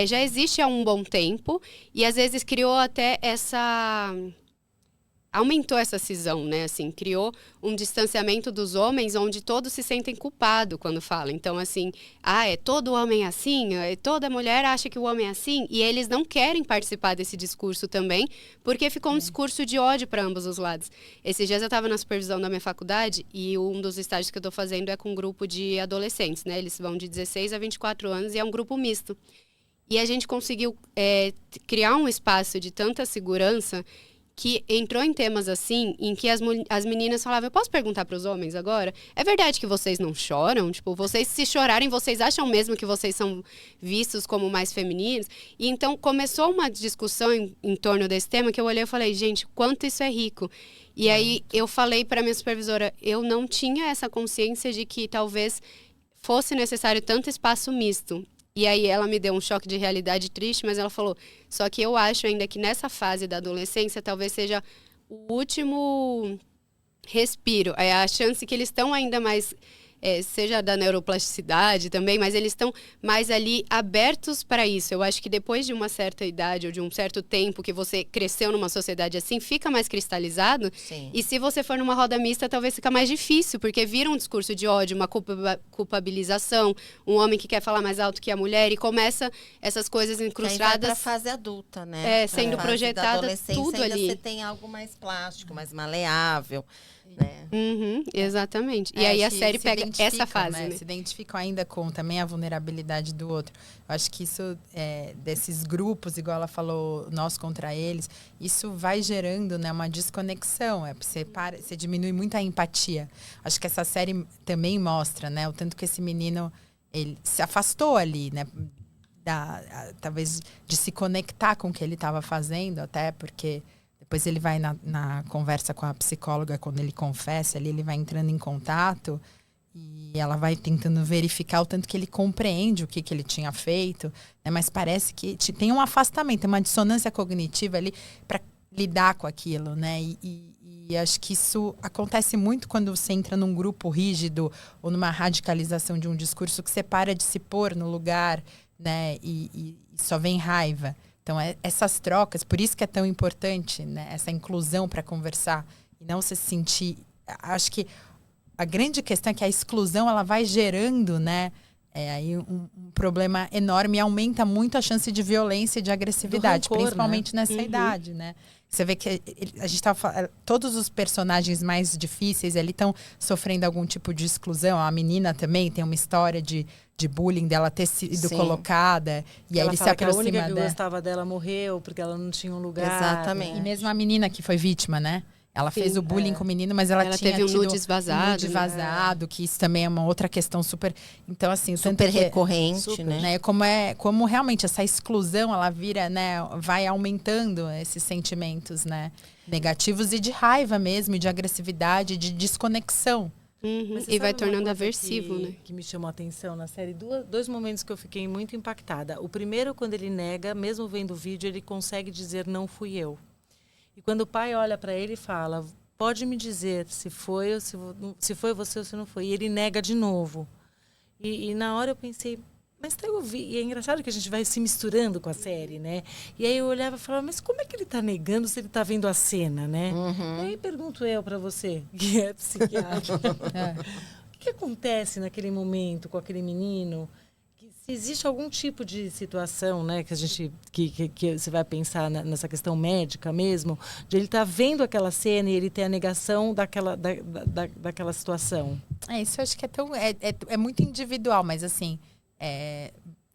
já existe há um bom tempo e às vezes criou até aumentou essa cisão, né? Assim, criou um distanciamento dos homens onde todos se sentem culpados quando falam. Então, assim, todo homem é assim, toda mulher acha que o homem é assim, e eles não querem participar desse discurso também, porque ficou um discurso de ódio para ambos os lados. Esses dias eu estava na supervisão da minha faculdade e um dos estágios que eu estou fazendo é com um grupo de adolescentes, né? Eles vão de 16 a 24 anos e é um grupo misto. E a gente conseguiu criar um espaço de tanta segurança que entrou em temas assim, em que as meninas falavam, eu posso perguntar para os homens agora? É verdade que vocês não choram? Tipo, vocês se chorarem, vocês acham mesmo que vocês são vistos como mais femininos? E então começou uma discussão em torno desse tema que eu olhei e falei, gente, quanto isso é rico. E aí eu falei para minha supervisora, eu não tinha essa consciência de que talvez fosse necessário tanto espaço misto. E aí ela me deu um choque de realidade triste, mas ela falou, só que eu acho ainda que nessa fase da adolescência talvez seja o último respiro. É a chance que eles estão ainda mais, seja da neuroplasticidade também, mas eles estão mais ali abertos para isso. Eu acho que depois de uma certa idade ou de um certo tempo que você cresceu numa sociedade assim, fica mais cristalizado. Sim. E se você for numa roda mista, talvez fica mais difícil, porque vira um discurso de ódio, uma culpabilização, um homem que quer falar mais alto que a mulher e começa essas coisas incrustadas. Para a fase adulta, né? Sendo projetada tudo ainda ali. Você tem algo mais plástico, mais maleável. Né? Exatamente. E aí a série pega essa fase, né? Se identificam ainda com também a vulnerabilidade do outro. Eu acho que isso, desses grupos, igual ela falou, nós contra eles, isso vai gerando, né, uma desconexão. Você diminui muito a empatia. Acho que essa série também mostra, né, o tanto que esse menino ele se afastou ali, né, talvez de se conectar com o que ele estava fazendo, até porque depois ele vai na conversa com a psicóloga, quando ele confessa, ali ele vai entrando em contato e ela vai tentando verificar o tanto que ele compreende o que ele tinha feito, né? Mas parece que tem um afastamento, tem uma dissonância cognitiva ali para lidar com aquilo, né? E acho que isso acontece muito quando você entra num grupo rígido ou numa radicalização de um discurso que você para de se pôr no lugar, né? E só vem raiva. Então, essas trocas, por isso que é tão importante, né, essa inclusão para conversar e não se sentir... Acho que a grande questão é que a exclusão ela vai gerando, né, aí um problema enorme e aumenta muito a chance de violência e de agressividade, rancor, principalmente né? nessa idade, né? Você vê que a gente todos os personagens mais difíceis ali estão sofrendo algum tipo de exclusão. A menina também tem uma história de bullying dela ter sido colocada. E aí ele se aproxima a única que gostava dela morreu porque ela não tinha um lugar. Exatamente. E mesmo a menina que foi vítima, né? Ela fez o bullying com o menino, mas ela tinha teve um tido nudes vazado. Um nude vazado, que isso também é uma outra questão super... Então, assim... Super recorrente, super, né? Como realmente essa exclusão, ela vira, né? Vai aumentando esses sentimentos, né? Negativos e de raiva mesmo, e de agressividade, de desconexão. E vai tornando aversivo, né? Que me chamou a atenção na série, dois momentos que eu fiquei muito impactada. O primeiro, quando ele nega, mesmo vendo o vídeo, ele consegue dizer, não fui eu. E quando o pai olha para ele e fala, pode me dizer se foi você ou se não foi. E ele nega de novo. E na hora eu pensei, mas eu vi. E é engraçado que a gente vai se misturando com a série, né? E aí eu olhava e falava, mas como é que ele está negando se ele está vendo a cena, né? E aí pergunto eu para você, que é psiquiatra. O que acontece naquele momento com aquele menino? Se existe algum tipo de situação, né, que a gente que você vai pensar nessa questão médica mesmo, de ele estar vendo aquela cena e ele ter a negação daquela situação. Isso eu acho que é muito individual, mas assim,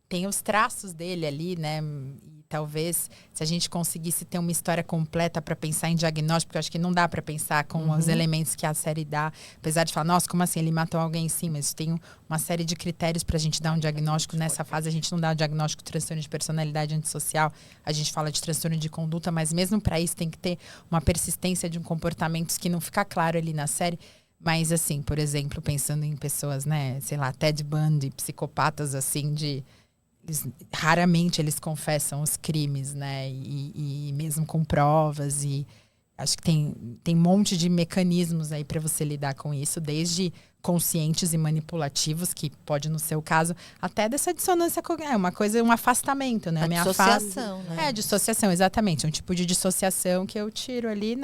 tem os traços dele ali, né? E talvez se a gente conseguisse ter uma história completa para pensar em diagnóstico, porque eu acho que não dá para pensar com os elementos que a série dá, apesar de falar, nossa, como assim ele matou alguém? Sim, mas tem uma série de critérios para a gente dar um diagnóstico. Nessa fase a gente não dá o diagnóstico de transtorno de personalidade antissocial, a gente fala de transtorno de conduta, mas mesmo para isso tem que ter uma persistência de um comportamento que não fica claro ali na série. Mas assim, por exemplo, pensando em pessoas, né, sei lá, Ted Bundy, psicopatas assim raramente eles confessam os crimes, né? E mesmo com provas. E acho que tem um monte de mecanismos aí para você lidar com isso, desde conscientes e manipulativos, que pode no seu caso, até dessa dissonância cognitiva. É uma coisa, um afastamento, né? A dissociação, né? Dissociação, exatamente. Um tipo de dissociação que eu tiro ali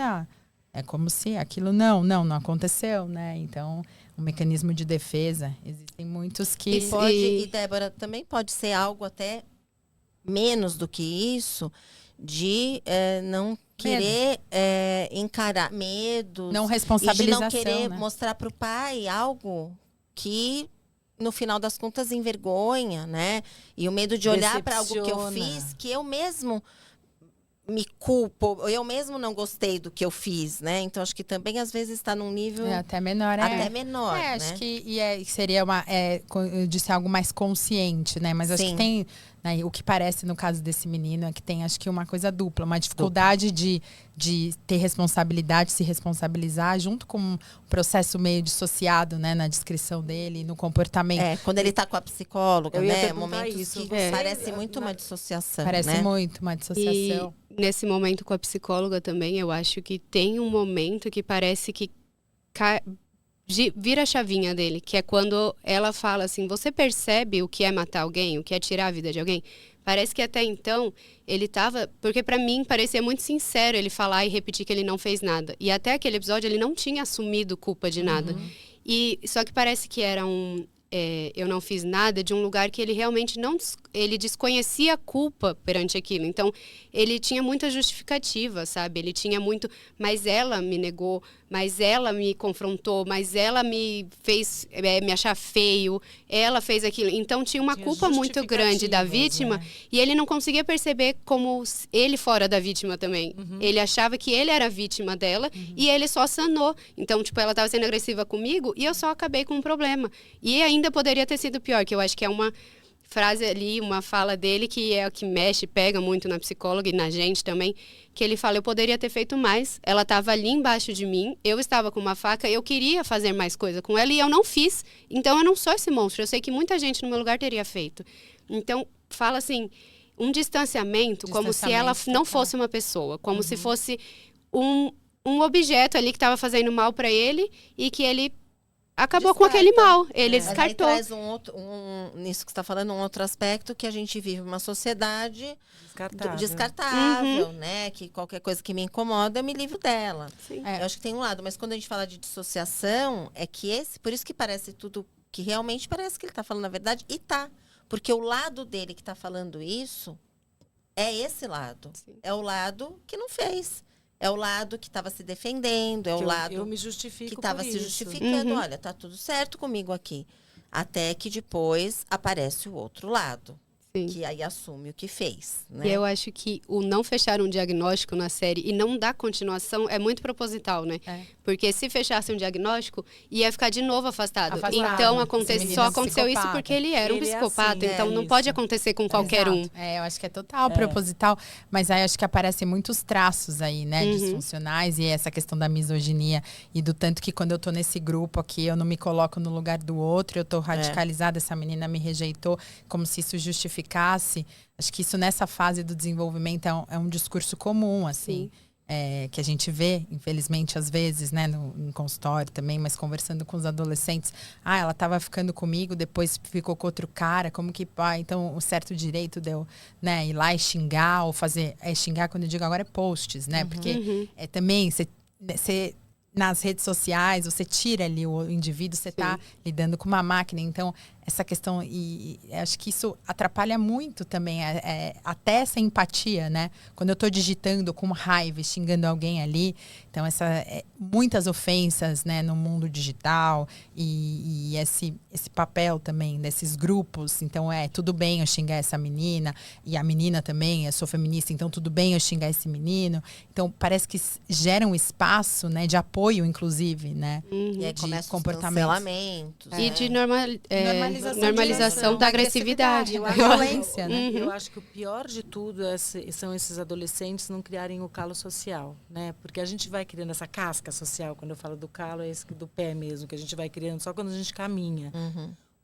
É como se aquilo não aconteceu, né? Então, um mecanismo de defesa, existem muitos que... E Débora, também pode ser algo até menos do que isso, de não querer encarar medos. Não responsabilização, e de não querer né? mostrar para o pai algo que, no final das contas, envergonha, né? E o medo de olhar para algo que eu fiz, que eu mesmo... me culpo, eu mesmo não gostei do que eu fiz, né? Então, acho que também, às vezes, está num nível... até menor, Até menor, né? Acho que seria de ser algo mais consciente, né? Mas acho que tem... Né, o que parece, no caso desse menino, é que tem, acho que, uma coisa dupla. Uma dificuldade de ter responsabilidade, se responsabilizar, junto com um processo meio dissociado, né? Na descrição dele, no comportamento. Quando ele está com a psicóloga, né? Momentos isso. que parece muito uma dissociação, Parece né? muito uma dissociação. E nesse momento com a psicóloga também, eu acho que tem um momento que parece que vira a chavinha dele, que é quando ela fala assim, você percebe o que é matar alguém, o que é tirar a vida de alguém? Parece que até então ele tava... Porque para mim parecia muito sincero ele falar e repetir que ele não fez nada. E até aquele episódio ele não tinha assumido culpa de nada. Só que parece que era eu não fiz nada de um lugar que ele realmente ele desconhecia a culpa perante aquilo. Então, ele tinha muita justificativa, sabe? Ele tinha muito... Mas ela me negou, mas ela me confrontou, mas ela me fez me achar feio, ela fez aquilo. Então, tinha uma culpa muito grande da vítima, né? E ele não conseguia perceber como ele fora da vítima também. Ele achava que ele era vítima dela e ele só sanou. Então, tipo, ela estava sendo agressiva comigo e eu só acabei com um problema. E ainda poderia ter sido pior, que eu acho que é uma frase ali, uma fala dele que é o que mexe, pega muito na psicóloga e na gente também, que ele fala, eu poderia ter feito mais, ela estava ali embaixo de mim, eu estava com uma faca, eu queria fazer mais coisa com ela e eu não fiz, então eu não sou esse monstro, eu sei que muita gente no meu lugar teria feito. Então, fala assim, um distanciamento como se ela não fosse uma pessoa, como se fosse um objeto ali que estava fazendo mal para ele e que ele acabou com aquele mal, ele descartou. Mas aí traz nisso que você está falando, um outro aspecto, que a gente vive uma sociedade descartável, né? Que qualquer coisa que me incomoda, eu me livro dela. Eu acho que tem um lado, mas quando a gente fala de dissociação, é que por isso que parece tudo, que realmente parece que ele está falando a verdade, e tá. Porque o lado dele que está falando isso é esse lado. É o lado que não fez. É o lado que estava se defendendo, é o lado eu me justifico que estava por se isso. justificando. Olha, tá tudo certo comigo aqui. Até que depois aparece o outro lado. Sim. Que aí assume o que fez, E né? eu acho que o não fechar um diagnóstico na série e não dar continuação é muito proposital, né? É. Porque se fechasse um diagnóstico, ia ficar de novo afastado. Afastado. Então, Esse menino só é aconteceu isso psicopata. porque ele era um Ele é psicopata. assim, Então, é não isso. pode acontecer com qualquer um. Exato. Eu acho que é total proposital, mas aí acho que aparecem muitos traços aí, né, disfuncionais, e essa questão da misoginia e do tanto que quando eu tô nesse grupo aqui, eu não me coloco no lugar do outro, eu tô radicalizada, essa menina me rejeitou, como se isso justificasse. Acho que isso nessa fase do desenvolvimento é um discurso comum, assim. Que a gente vê, infelizmente, às vezes, né, no consultório também, mas conversando com os adolescentes. Ah, ela estava ficando comigo, depois ficou com outro cara, como que pá? Então, o certo direito deu, né, ir lá e xingar, ou fazer. Xingar, quando eu digo agora, é posts, né? Porque também você nas redes sociais, você tira ali o indivíduo, você está lidando com uma máquina. Então, essa questão, e acho que isso atrapalha muito também, até essa empatia, né? Quando eu estou digitando com raiva, xingando alguém ali, então muitas ofensas, né, no mundo digital e esse papel também desses grupos. Então, tudo bem eu xingar essa menina, e a menina também, eu sou feminista, então tudo bem eu xingar esse menino. Então, parece que gera um espaço, né, de apoio, inclusive, né? E aí de começa os comportamentos. cancelamentos. E né? de Normalização normalização da agressividade. da violência, né? Eu acho que o pior de tudo são esses adolescentes não criarem o calo social, né? Porque a gente vai criando essa casca social, quando eu falo do calo, é esse do pé mesmo, que a gente vai criando só quando a gente caminha.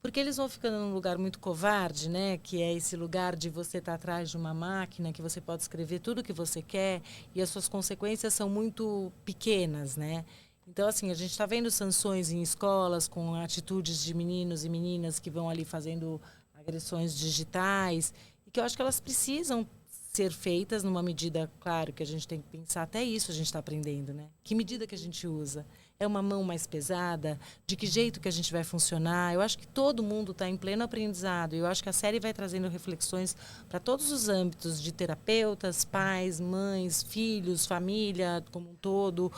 Porque eles vão ficando num lugar muito covarde, né? Que é esse lugar de você estar atrás de uma máquina, que você pode escrever tudo o que você quer e as suas consequências são muito pequenas, né? Então, assim, a gente está vendo sanções em escolas com atitudes de meninos e meninas que vão ali fazendo agressões digitais e que eu acho que elas precisam ser feitas numa medida, claro, que a gente tem que pensar, até isso a gente está aprendendo, né? Que medida que a gente usa? É uma mão mais pesada? De que jeito que a gente vai funcionar? Eu acho que todo mundo está em pleno aprendizado. Eu acho que a série vai trazendo reflexões para todos os âmbitos de terapeutas, pais, mães, filhos, família como um todo,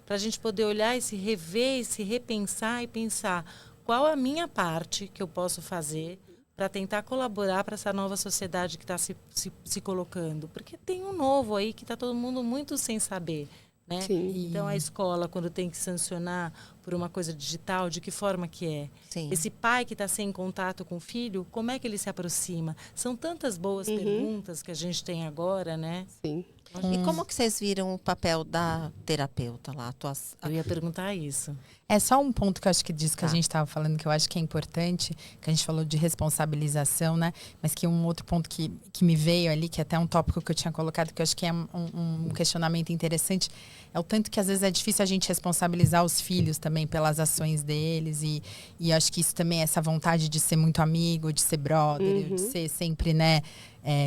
para a gente poder olhar e se rever, e se repensar e pensar qual a minha parte que eu posso fazer para tentar colaborar para essa nova sociedade que está se colocando. Porque tem um novo aí que está todo mundo muito sem saber. Né? Então, a escola, quando tem que sancionar por uma coisa digital, de que forma que é? Sim. Esse pai que está sem contato com o filho, como é que ele se aproxima? São tantas boas perguntas que a gente tem agora, né? Sim. E como que vocês viram o papel da terapeuta lá? Eu ia perguntar isso. É só um ponto que eu acho que disso que a gente estava falando, que eu acho que é importante, que a gente falou de responsabilização, né? Mas que um outro ponto que me veio ali, que é até um tópico que eu tinha colocado, que eu acho que é um questionamento interessante, é o tanto que às vezes é difícil a gente responsabilizar os filhos também pelas ações deles. E eu acho que isso também é essa vontade de ser muito amigo, de ser brother, de ser sempre, né?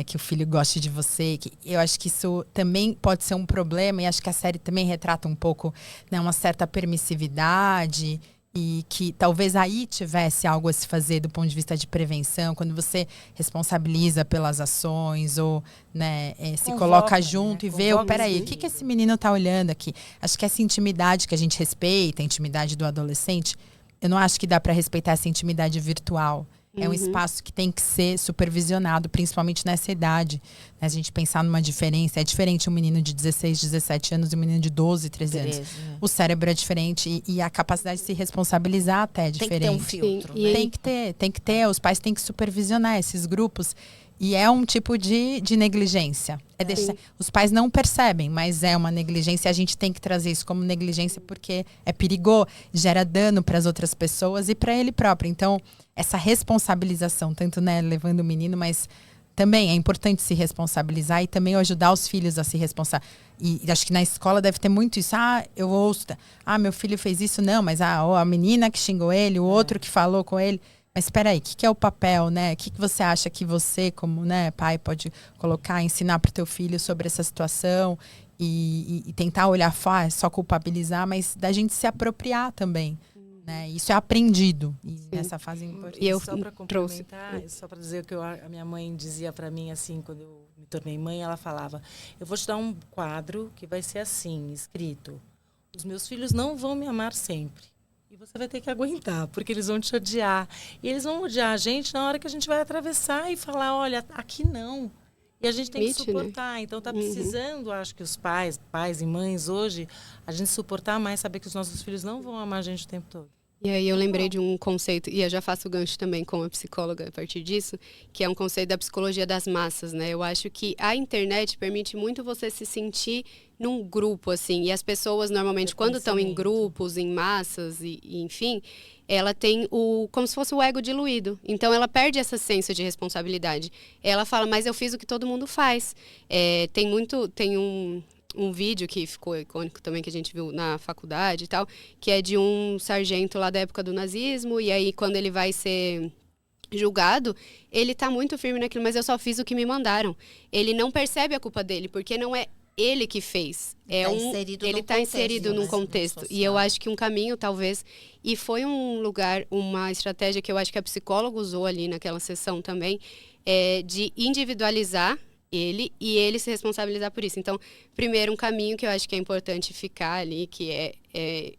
Que o filho goste de você. Eu acho que isso também pode ser um problema, e acho que a série também retrata um pouco, né, uma certa permissividade, e que talvez aí tivesse algo a se fazer do ponto de vista de prevenção, quando você responsabiliza pelas ações, ou, né, se coloca junto, né, e vê, peraí, o que esse menino tá olhando aqui? Acho que essa intimidade que a gente respeita, a intimidade do adolescente, eu não acho que dá para respeitar essa intimidade virtual. É um espaço que tem que ser supervisionado, principalmente nessa idade. Né? A gente pensar numa diferença. É diferente um menino de 16, 17 anos e um menino de 12, 13 anos. O cérebro é diferente e a capacidade de se responsabilizar até é diferente. Tem que ter um filtro. Né? Tem que ter. Os pais têm que supervisionar esses grupos. E é um tipo de negligência. Os pais não percebem, mas é uma negligência. A gente tem que trazer isso como negligência porque é perigoso, gera dano para as outras pessoas e para ele próprio. Então, essa responsabilização, tanto, né, levando o menino, mas também é importante se responsabilizar e também ajudar os filhos a se responsabilizar. E acho que na escola deve ter muito isso. Eu ouço, meu filho fez isso, não, mas a menina que xingou ele, o outro que falou com ele. Mas espera aí, o que é o papel, né? O que você acha que você, como, né, pai, pode colocar, ensinar para o teu filho sobre essa situação e tentar olhar só culpabilizar, mas da gente se apropriar também. Né? Isso é aprendido nessa fase importante. E eu só para complementar, só para dizer o que a minha mãe dizia para mim assim quando eu me tornei mãe, ela falava, eu vou te dar um quadro que vai ser assim, escrito, os meus filhos não vão me amar sempre. E você vai ter que aguentar, porque eles vão te odiar. E eles vão odiar a gente na hora que a gente vai atravessar e falar, olha, aqui não. E a gente tem que suportar. Né? Então, está precisando, acho que os pais e mães hoje, a gente suportar mais, saber que os nossos filhos não vão amar a gente o tempo todo. E aí eu lembrei de um conceito, e eu já faço o gancho também com a psicóloga a partir disso, que é um conceito da psicologia das massas, né? Eu acho que a internet permite muito você se sentir num grupo, assim, e as pessoas normalmente quando estão em grupos, em massas, e enfim, ela tem como se fosse o ego diluído. Então ela perde esse senso de responsabilidade. Ela fala, mas eu fiz o que todo mundo faz. Tem um vídeo que ficou icônico também, que a gente viu na faculdade e tal, que é de um sargento lá da época do nazismo, e aí quando ele vai ser julgado, ele tá muito firme naquilo, mas eu só fiz o que me mandaram. Ele não percebe a culpa dele, porque não é ele que fez. Ele está inserido num contexto. E eu acho que um caminho, talvez, e foi um lugar, uma estratégia que eu acho que a psicóloga usou ali naquela sessão também, de individualizar ele e ele se responsabilizar por isso. Então, primeiro, um caminho que eu acho que é importante ficar ali, que é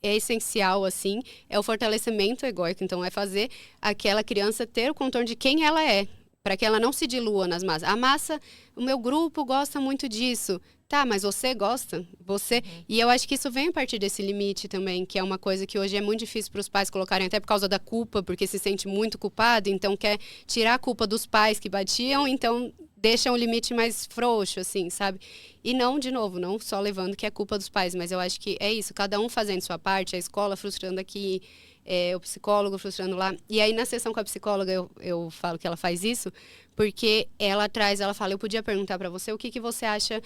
essencial, assim, é o fortalecimento egóico. Então, é fazer aquela criança ter o contorno de quem ela é, para que ela não se dilua nas massas. A massa, o meu grupo gosta muito disso. Tá, mas você gosta? Você... E eu acho que isso vem a partir desse limite também, que é uma coisa que hoje é muito difícil para os pais colocarem, até por causa da culpa, porque se sente muito culpado, então quer tirar a culpa dos pais que batiam, então deixa um limite mais frouxo, assim, sabe? E não, de novo, não só levando que é culpa dos pais, mas eu acho que é isso, cada um fazendo sua parte, a escola frustrando aqui, o psicólogo frustrando lá. E aí, na sessão com a psicóloga, eu falo que ela faz isso, porque ela fala, eu podia perguntar para você o que você acha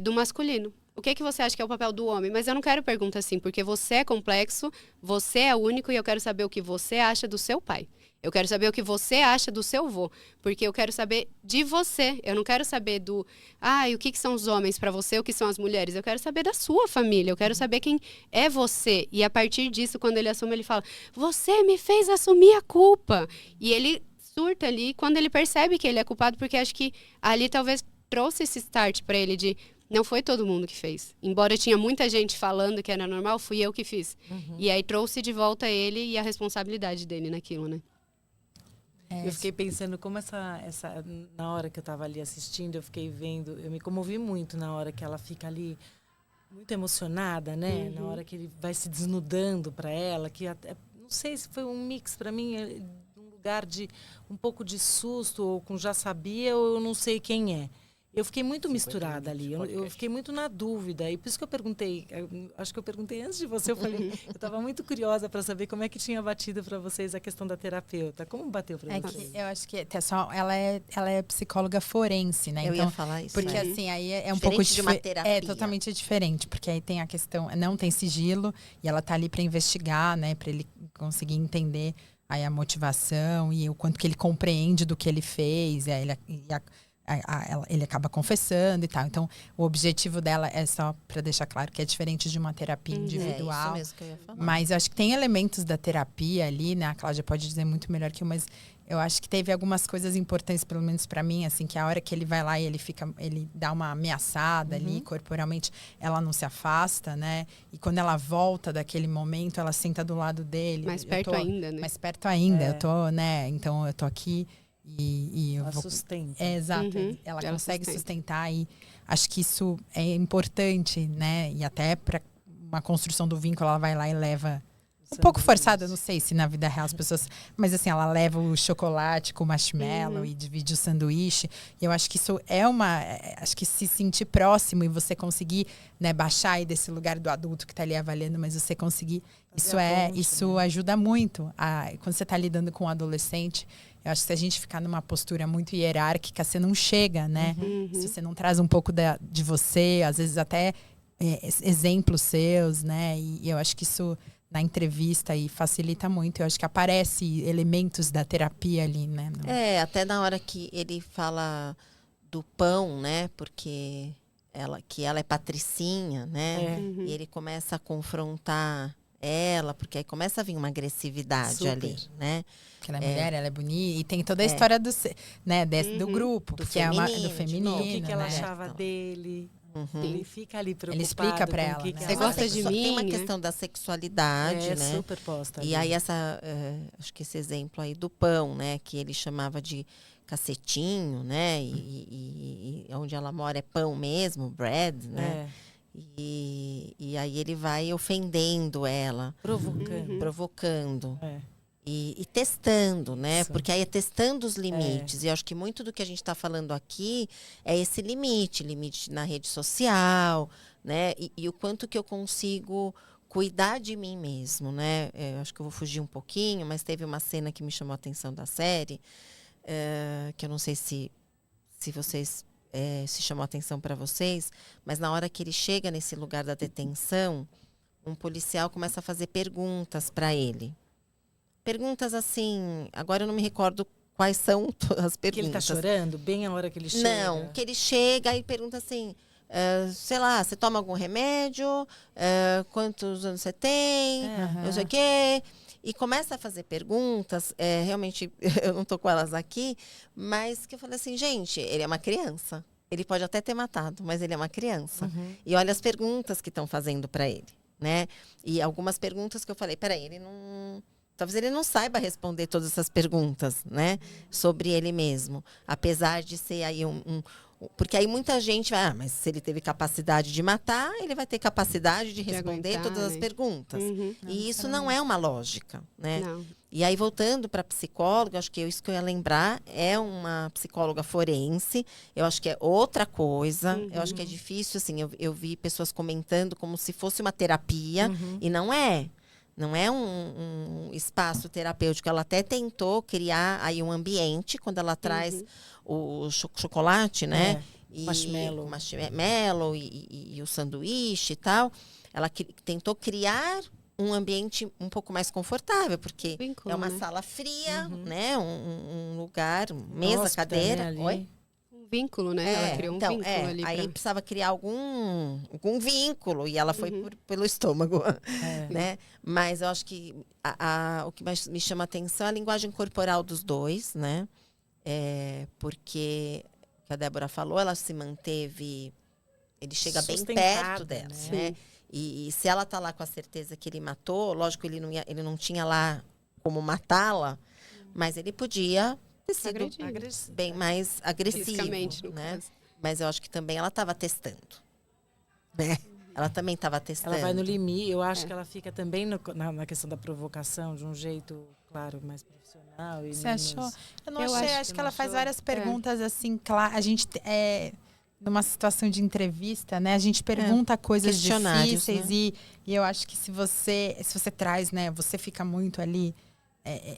do masculino. O que você acha que é o papel do homem? Mas eu não quero perguntar assim, porque você é complexo, você é único e eu quero saber o que você acha do seu pai. Eu quero saber o que você acha do seu avô, porque eu quero saber de você. Eu não quero saber o que são os homens para você, o que são as mulheres. Eu quero saber da sua família, eu quero saber quem é você. E a partir disso, quando ele assume, ele fala, você me fez assumir a culpa. E ele surta ali quando ele percebe que ele é culpado, porque acho que ali talvez trouxe esse start para ele de não foi todo mundo que fez. Embora tinha muita gente falando que era normal, fui eu que fiz. E aí trouxe de volta ele e a responsabilidade dele naquilo, né? Eu fiquei pensando como na hora que eu estava ali assistindo, eu fiquei vendo, eu me comovi muito na hora que ela fica ali muito emocionada, né? Na hora que ele vai se desnudando para ela, que até, não sei se foi um mix para mim, um lugar de um pouco de susto, ou com já sabia, ou eu não sei quem é. Eu fiquei muito misturada ali, eu fiquei muito na dúvida, e por isso que eu perguntei, acho que eu perguntei antes de você, eu falei, eu estava muito curiosa para saber como é que tinha batido para vocês a questão da terapeuta, como bateu para vocês? Eu acho que ela é psicóloga forense, né? Eu então, ia falar isso. porque assim, aí é um diferente pouco de uma terapia. É totalmente diferente, porque aí tem a questão, não tem sigilo, e ela tá ali para investigar, né, para ele conseguir entender aí a motivação e o quanto que ele compreende do que ele fez, e aí ele acaba confessando e tal. Então, o objetivo dela é só para deixar claro que é diferente de uma terapia individual. É isso mesmo que eu ia falar. Mas eu acho que tem elementos da terapia ali, né? A Cláudia pode dizer muito melhor que eu, mas eu acho que teve algumas coisas importantes, pelo menos para mim, assim, que a hora que ele vai lá e ele dá uma ameaçada ali, corporalmente, ela não se afasta, né? E quando ela volta daquele momento, ela senta do lado dele. Mais perto ainda, né? Mais perto ainda, eu tô, né? Então, eu tô aqui e eu ela vou... sustenta. Exato, ela consegue sustentar e acho que isso é importante, né? E até para uma construção do vínculo, ela vai lá e leva um pouco forçada, não sei se na vida real as pessoas, mas assim, ela leva o chocolate com o marshmallow e divide o sanduíche. E eu acho que isso acho que se sentir próximo e você conseguir, né, baixar aí desse lugar do adulto que está ali avaliando, mas você conseguir, isso ajuda muito. Quando você está lidando com um adolescente, eu acho que se a gente ficar numa postura muito hierárquica, você não chega, né? Se você não traz um pouco de você, às vezes até exemplos seus, né? E eu acho que isso na entrevista aí facilita muito. Eu acho que aparece elementos da terapia ali, né? Até na hora que ele fala do pão, né? Porque ela é patricinha, né? E ele começa a confrontar ela, porque aí começa a vir uma agressividade Super. ali, né? Porque ela é mulher, ela é bonita. E tem toda a história do, né, do grupo, Do porque é do feminino, feminino. O que ela né? achava Então. dele. Ele fica ali preocupado. Ele explica pra com ela, o que né? que Você ela gosta vai de Tem mim, uma né? questão da sexualidade, né? super posta E ali. aí acho que esse exemplo aí do pão, né? Que ele chamava de cacetinho, né? E onde ela mora é pão mesmo, bread, né? E aí ele vai ofendendo ela, provocando. E testando, né? Isso. Porque aí é testando os limites. E eu acho que muito do que a gente está falando aqui é esse limite na rede social, né? E o quanto que eu consigo cuidar de mim mesmo, né? Eu acho que eu vou fugir um pouquinho, mas teve uma cena que me chamou a atenção da série, que eu não sei se vocês se chamou a atenção para vocês, mas na hora que ele chega nesse lugar da detenção, um policial começa a fazer perguntas para ele. Perguntas assim, agora eu não me recordo quais são as perguntas. Que ele tá chorando bem a hora que ele chega? Não, que ele chega e pergunta assim, sei lá, você toma algum remédio? Quantos anos você tem? Não sei o quê. E começa a fazer perguntas, realmente, eu não tô com elas aqui, mas que eu falei assim, gente, ele é uma criança. Ele pode até ter matado, mas ele é uma criança. E olha as perguntas que estão fazendo para ele, né? E algumas perguntas que eu falei, peraí, ele não... Talvez ele não saiba responder todas essas perguntas, né? Sobre ele mesmo. Apesar de ser aí porque aí muita gente vai, mas se ele teve capacidade de matar, ele vai ter capacidade de responder aguentar, todas as né? perguntas. E isso não é uma lógica, né? Não. E aí, voltando para a psicóloga, acho que isso que eu ia lembrar é uma psicóloga forense. Eu acho que é outra coisa. Eu acho que é difícil, assim, eu vi pessoas comentando como se fosse uma terapia, e não é. Não é um espaço terapêutico. Ela até tentou criar aí um ambiente, quando ela traz o chocolate, né? E marshmallow e o sanduíche e tal. Ela tem tentou um ambiente um pouco mais confortável, porque Vínculo, é uma né? sala fria, né? Um lugar, mesa, cadeira. Oi? Vínculo, né? Ela criou um vínculo ali. Aí precisava criar algum vínculo, e ela foi pelo estômago, né? Mas eu acho que o que mais me chama a atenção é a linguagem corporal dos dois, né? Porque, o que a Débora falou, ela se manteve... Ele chega bem perto dela, né? E se ela tá lá com a certeza que ele matou, lógico, ele não tinha lá como matá-la, mas ele podia... sido bem mais agressivo, Fisicamente, no né? caso. Mas eu acho que também ela estava testando, né? Ela também estava testando. Ela vai no limite. Eu acho que ela fica também na questão da provocação de um jeito, claro, mais profissional. E Você menos... achou? Eu não Eu achei. acho Acho que que ela não faz achou. várias perguntas assim, claro. A gente numa situação de entrevista, né? A gente pergunta coisas questionários, difíceis, né? e eu acho que se você traz, né? Você fica muito ali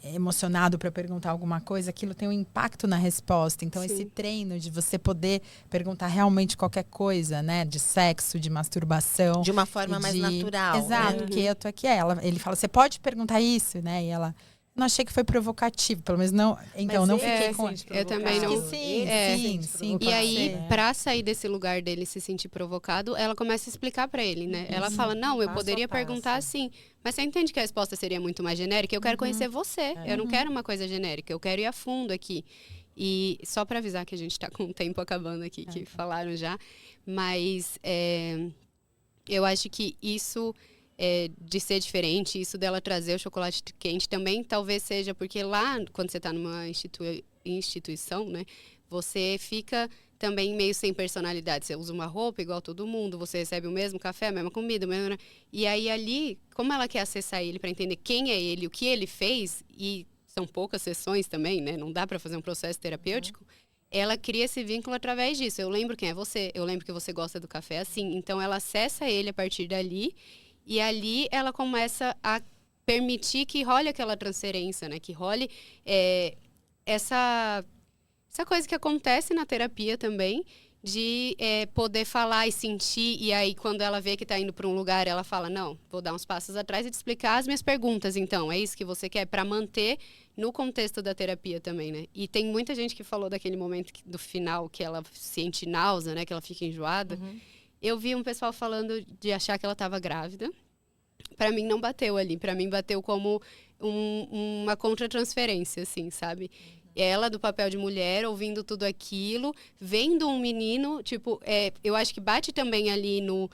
emocionado para perguntar alguma coisa, aquilo tem um impacto na resposta. Então, esse treino de você poder perguntar realmente qualquer coisa, né? De sexo, de masturbação. De uma forma mais natural. Exato, né? porque eu tô aqui. Ele fala, você pode perguntar isso, né? E ela... Não achei que foi provocativo, pelo menos não. Então, Mas não ele fiquei se com. sente eu também provocado. não- Sim, Ele se sim, sente sim. E pode aí, ser. pra sair desse lugar dele se sentir provocado, ela começa a explicar pra ele, né? Ela fala, não, eu Passo a poderia passo. perguntar assim. Mas você entende que a resposta seria muito mais genérica? Eu quero conhecer você. Eu não quero uma coisa genérica. Eu quero ir a fundo aqui. E só pra avisar que a gente tá com o tempo acabando aqui, que falaram já. Mas eu acho que isso... de ser diferente, isso dela trazer o chocolate quente também, talvez seja porque lá, quando você está numa instituição, né, você fica também meio sem personalidade. Você usa uma roupa igual todo mundo, você recebe o mesmo café, a mesma comida, e aí ali, como ela quer acessar ele para entender quem é ele, o que ele fez, e são poucas sessões também, né, não dá para fazer um processo terapêutico, ela cria esse vínculo através disso. Eu lembro quem é você, eu lembro que você gosta do café assim, então ela acessa ele a partir dali. E ali ela começa a permitir que role aquela transferência, né? Que role essa coisa que acontece na terapia também, de poder falar e sentir. E aí, quando ela vê que está indo para um lugar, ela fala, não, vou dar uns passos atrás e te explicar as minhas perguntas. Então, é isso que você quer? Para manter no contexto da terapia também, né? E tem muita gente que falou daquele momento do final, que ela sente náusea, né? Que ela fica enjoada. Eu vi um pessoal falando de achar que ela estava grávida. Pra mim não bateu ali. Pra mim bateu como uma contratransferência, assim, sabe? Ela, do papel de mulher, ouvindo tudo aquilo, vendo um menino, tipo, eu acho que bate também ali no...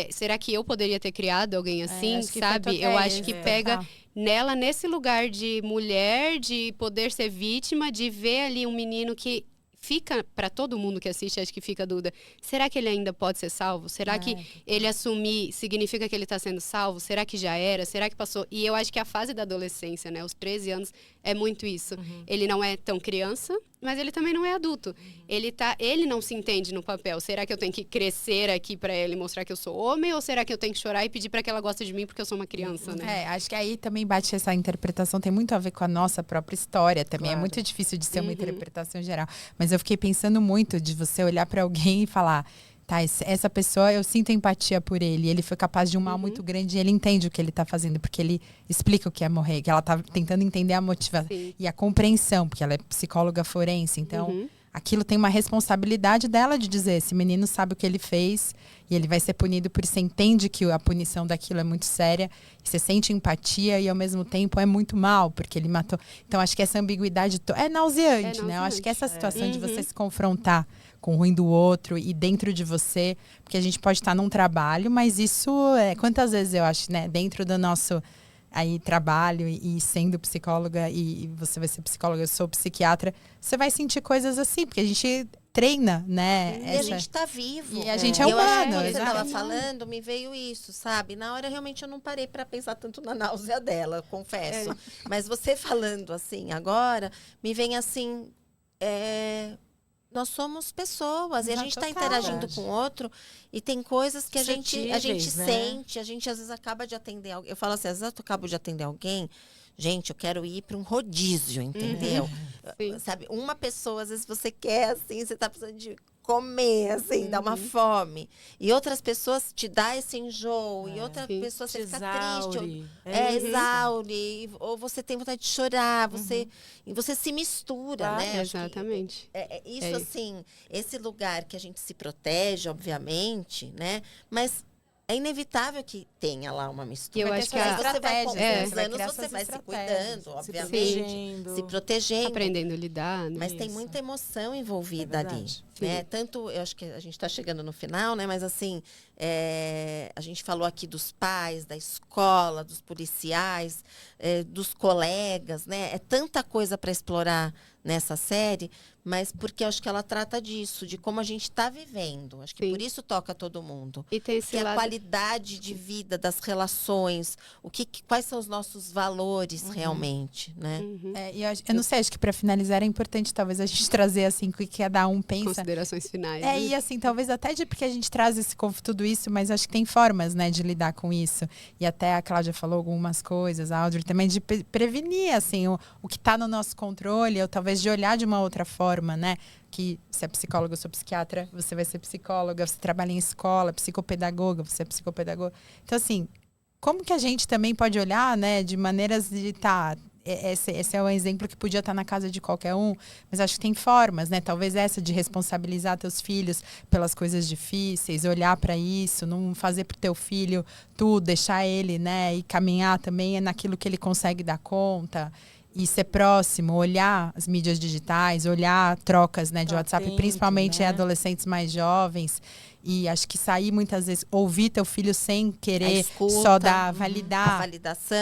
será que eu poderia ter criado alguém assim, acho que sabe? foi Eu acho que pega total. nela, nesse lugar de mulher, de poder ser vítima, de ver ali um menino que fica, para todo mundo que assiste, acho que fica a dúvida, será que ele ainda pode ser salvo? Será que ele assumir significa que ele está sendo salvo? Será que já era? Será que passou? E eu acho que a fase da adolescência, né, os 13 anos, é muito isso. Ele não é tão criança, mas ele também não é adulto. Ele não se entende no papel. Será que eu tenho que crescer aqui para ele mostrar que eu sou homem? Ou será que eu tenho que chorar e pedir para que ela goste de mim porque eu sou uma criança, né? Acho que aí também bate essa interpretação, tem muito a ver com a nossa própria história também. Claro. É muito difícil de ser uma interpretação geral. Mas eu fiquei pensando muito de você olhar para alguém e falar, tá, essa pessoa, eu sinto empatia por ele. Ele foi capaz de um mal muito grande e ele entende o que ele tá fazendo, porque ele explica o que é morrer, que ela tá tentando entender a motivação e a compreensão, porque ela é psicóloga forense, então aquilo tem uma responsabilidade dela de dizer, esse menino sabe o que ele fez e ele vai ser punido por isso. Você entende que a punição daquilo é muito séria, você sente empatia e ao mesmo tempo é muito mal, porque ele matou. Então acho que essa ambiguidade é nauseante, né? Eu acho que essa situação de você se confrontar com o ruim do outro e dentro de você, porque a gente pode estar num trabalho, mas isso quantas vezes eu acho, né, dentro do nosso aí trabalho e sendo psicóloga e você vai ser psicóloga, eu sou psiquiatra, você vai sentir coisas assim, porque a gente treina, né? E a gente tá vivo. E a gente é Eu acho que humano, quando você exato. estava falando, me veio isso, sabe? Na hora, realmente, eu não parei para pensar tanto na náusea dela, confesso. Mas você falando assim agora, me vem assim... nós somos pessoas e a gente está interagindo com o outro e tem coisas que a gente Suscetíveis, né? sente, a gente às vezes acaba de atender alguém. Eu falo assim, às vezes eu acabo de atender alguém, gente, eu quero ir para um rodízio, entendeu? Sabe, uma pessoa, às vezes você quer assim, você está precisando de comer, assim, dá uma fome. E outras pessoas te dá esse enjoo, e outra pessoa você fica triste. Exaure, ou você tem vontade de chorar, e você se mistura, né? Exatamente. Isso, assim, esse lugar que a gente se protege, obviamente, né? Mas é inevitável que tenha lá uma mistura. Eu acho que você vai com estratégias, os né? anos, você vai se cuidando, obviamente. Se protegendo. protegendo. Aprendendo a lidar, né? Mas tem muita emoção envolvida ali. Né? Tanto, eu acho que a gente está chegando no final, né? Mas assim, a gente falou aqui dos pais, da escola, dos policiais, dos colegas, né? É tanta coisa para explorar nessa série, mas porque eu acho que ela trata disso, de como a gente está vivendo. Acho que por isso toca todo mundo. E tem esse que lado... a qualidade de vida, das relações, quais são os nossos valores realmente, né? E eu não sei, acho que para finalizar é importante talvez a gente trazer assim o que cada um pensa. Considerações finais. Né? E assim, talvez até porque a gente traz tudo isso, mas acho que tem formas, né, de lidar com isso. E até a Cláudia falou algumas coisas, a Audrey também, de prevenir, assim, o que está no nosso controle, ou talvez de olhar de uma outra forma, né? Que se é psicóloga, eu sou psiquiatra, você vai ser psicóloga, você trabalha em escola, psicopedagoga, você é psicopedagoga. Então, assim, como que a gente também pode olhar, né, de maneiras de esse é um exemplo que podia estar na casa de qualquer um, mas acho que tem formas, né? Talvez essa de responsabilizar teus filhos pelas coisas difíceis, olhar para isso, não fazer pro teu filho tudo, deixar ele, né, e caminhar também naquilo que ele consegue dar conta. E ser próximo, olhar as mídias digitais, olhar trocas, né, de WhatsApp, atento, principalmente né? Adolescentes mais jovens. E acho que sair muitas vezes, ouvir teu filho sem querer escuta, só dar, a validar.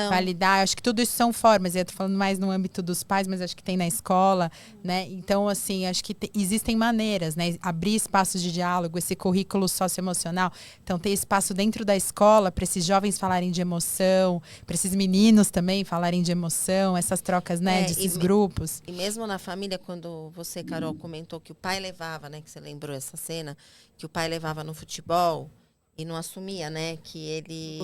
Validar. Acho que tudo isso são formas. Eu tô falando mais no âmbito dos pais, mas acho que tem na escola, né? Então, assim, acho que existem maneiras, né? Abrir espaços de diálogo, esse currículo socioemocional. Então, ter espaço dentro da escola para esses jovens falarem de emoção, para esses meninos também falarem de emoção, essas trocas, né? Desses grupos. E mesmo na família, quando você, Carol, comentou que o pai levava, né? Que você lembrou essa cena, que o pai levava no futebol e não assumia, né? Que ele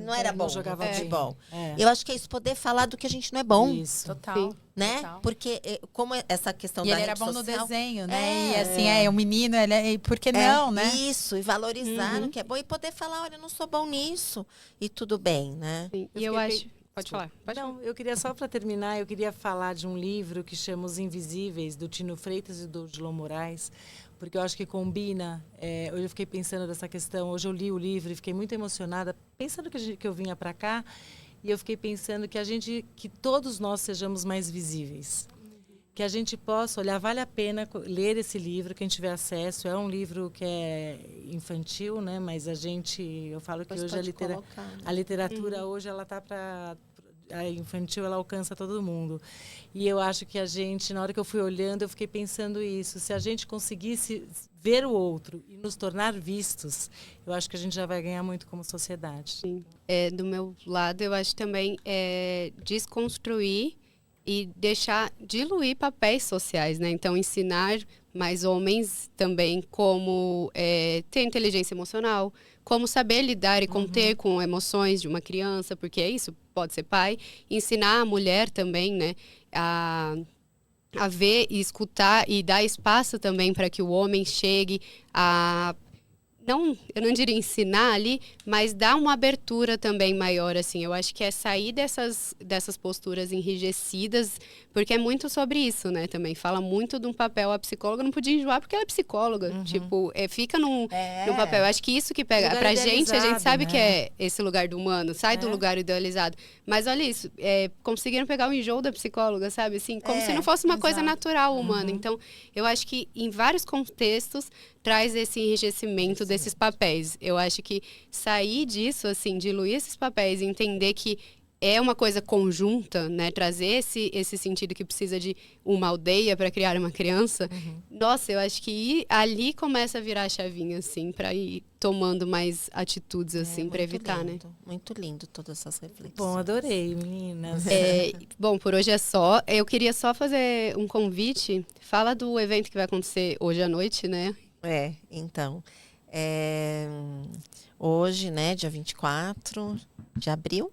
não era bom no futebol. Eu acho que é isso, poder falar do que a gente não é bom. Isso. Total. Né? Total. Porque como essa questão E da ele era rede bom social, no desenho, né? E assim, o menino, por que não, né? Isso, e valorizar no que é bom e poder falar, olha, eu não sou bom nisso. E tudo bem, né? Sim. E eu acho... Pode falar. Não, eu queria só para terminar, eu queria falar de um livro que chama Os Invisíveis, do Tino Freitas e do Odilon Moraes, porque eu acho que combina. Hoje eu fiquei pensando dessa questão, hoje eu li o livro e fiquei muito emocionada, pensando que eu vinha para cá, e eu fiquei pensando que todos nós sejamos mais visíveis. Que a gente possa olhar, vale a pena ler esse livro, quem tiver acesso. É um livro que é infantil, né? Mas eu falo que hoje a literatura hoje ela tá para a infantil, ela alcança todo mundo. E eu acho que a gente, na hora que eu fui olhando, eu fiquei pensando isso. Se a gente conseguisse ver o outro e nos tornar vistos, eu acho que a gente já vai ganhar muito como sociedade. Sim. Do meu lado, eu acho também desconstruir e diluir papéis sociais, né? Então, ensinar mais homens também como ter inteligência emocional, como saber lidar e conter com emoções de uma criança, porque é isso, pode ser pai. Ensinar a mulher também, né? A ver e escutar e dar espaço também para que o homem chegue a... eu não diria ensinar ali, mas dar uma abertura também maior, assim. Eu acho que é sair dessas posturas enrijecidas, porque é muito sobre isso, né, também. Fala muito de um papel, a psicóloga não podia enjoar porque ela é psicóloga. Tipo, fica num papel. Eu acho que isso que pega. Pra gente, a gente sabe, né, que é esse lugar do humano, sai do lugar idealizado. Mas olha isso, conseguiram pegar o enjoo da psicóloga, sabe? Assim, como se não fosse uma coisa natural, humana. Então, eu acho que em vários contextos traz esse enrijecimento desses papéis. Eu acho que sair disso, assim, diluir esses papéis e entender que é uma coisa conjunta, né? Trazer esse sentido que precisa de uma aldeia para criar uma criança. Nossa, eu acho que ali começa a virar a chavinha, assim, para ir tomando mais atitudes, assim, para evitar, lindo, né? Muito lindo todas essas reflexões. Bom, adorei, meninas. Bom, por hoje é só. Eu queria só fazer um convite. Fala do evento que vai acontecer hoje à noite, né? Então, hoje, né, dia 24 de abril,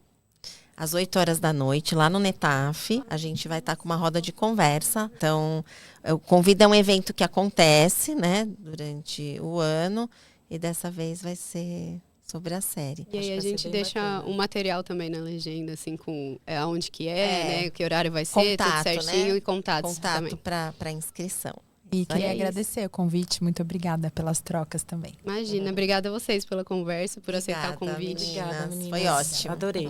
às 8 horas da noite, lá no Netaf, a gente vai estar com uma roda de conversa. Então, eu convido, é um evento que acontece, né, durante o ano, e dessa vez vai ser sobre a série. E aí a gente deixa um material também na legenda, assim, com aonde que né, que horário vai ser, contato, tudo certinho, né? E contato também. Para inscrição. E queria agradecer o convite. Muito obrigada pelas trocas também. Imagina, obrigada a vocês pela conversa, por aceitar o convite. Meninas. Obrigada, meninas. Foi ótimo. Adorei.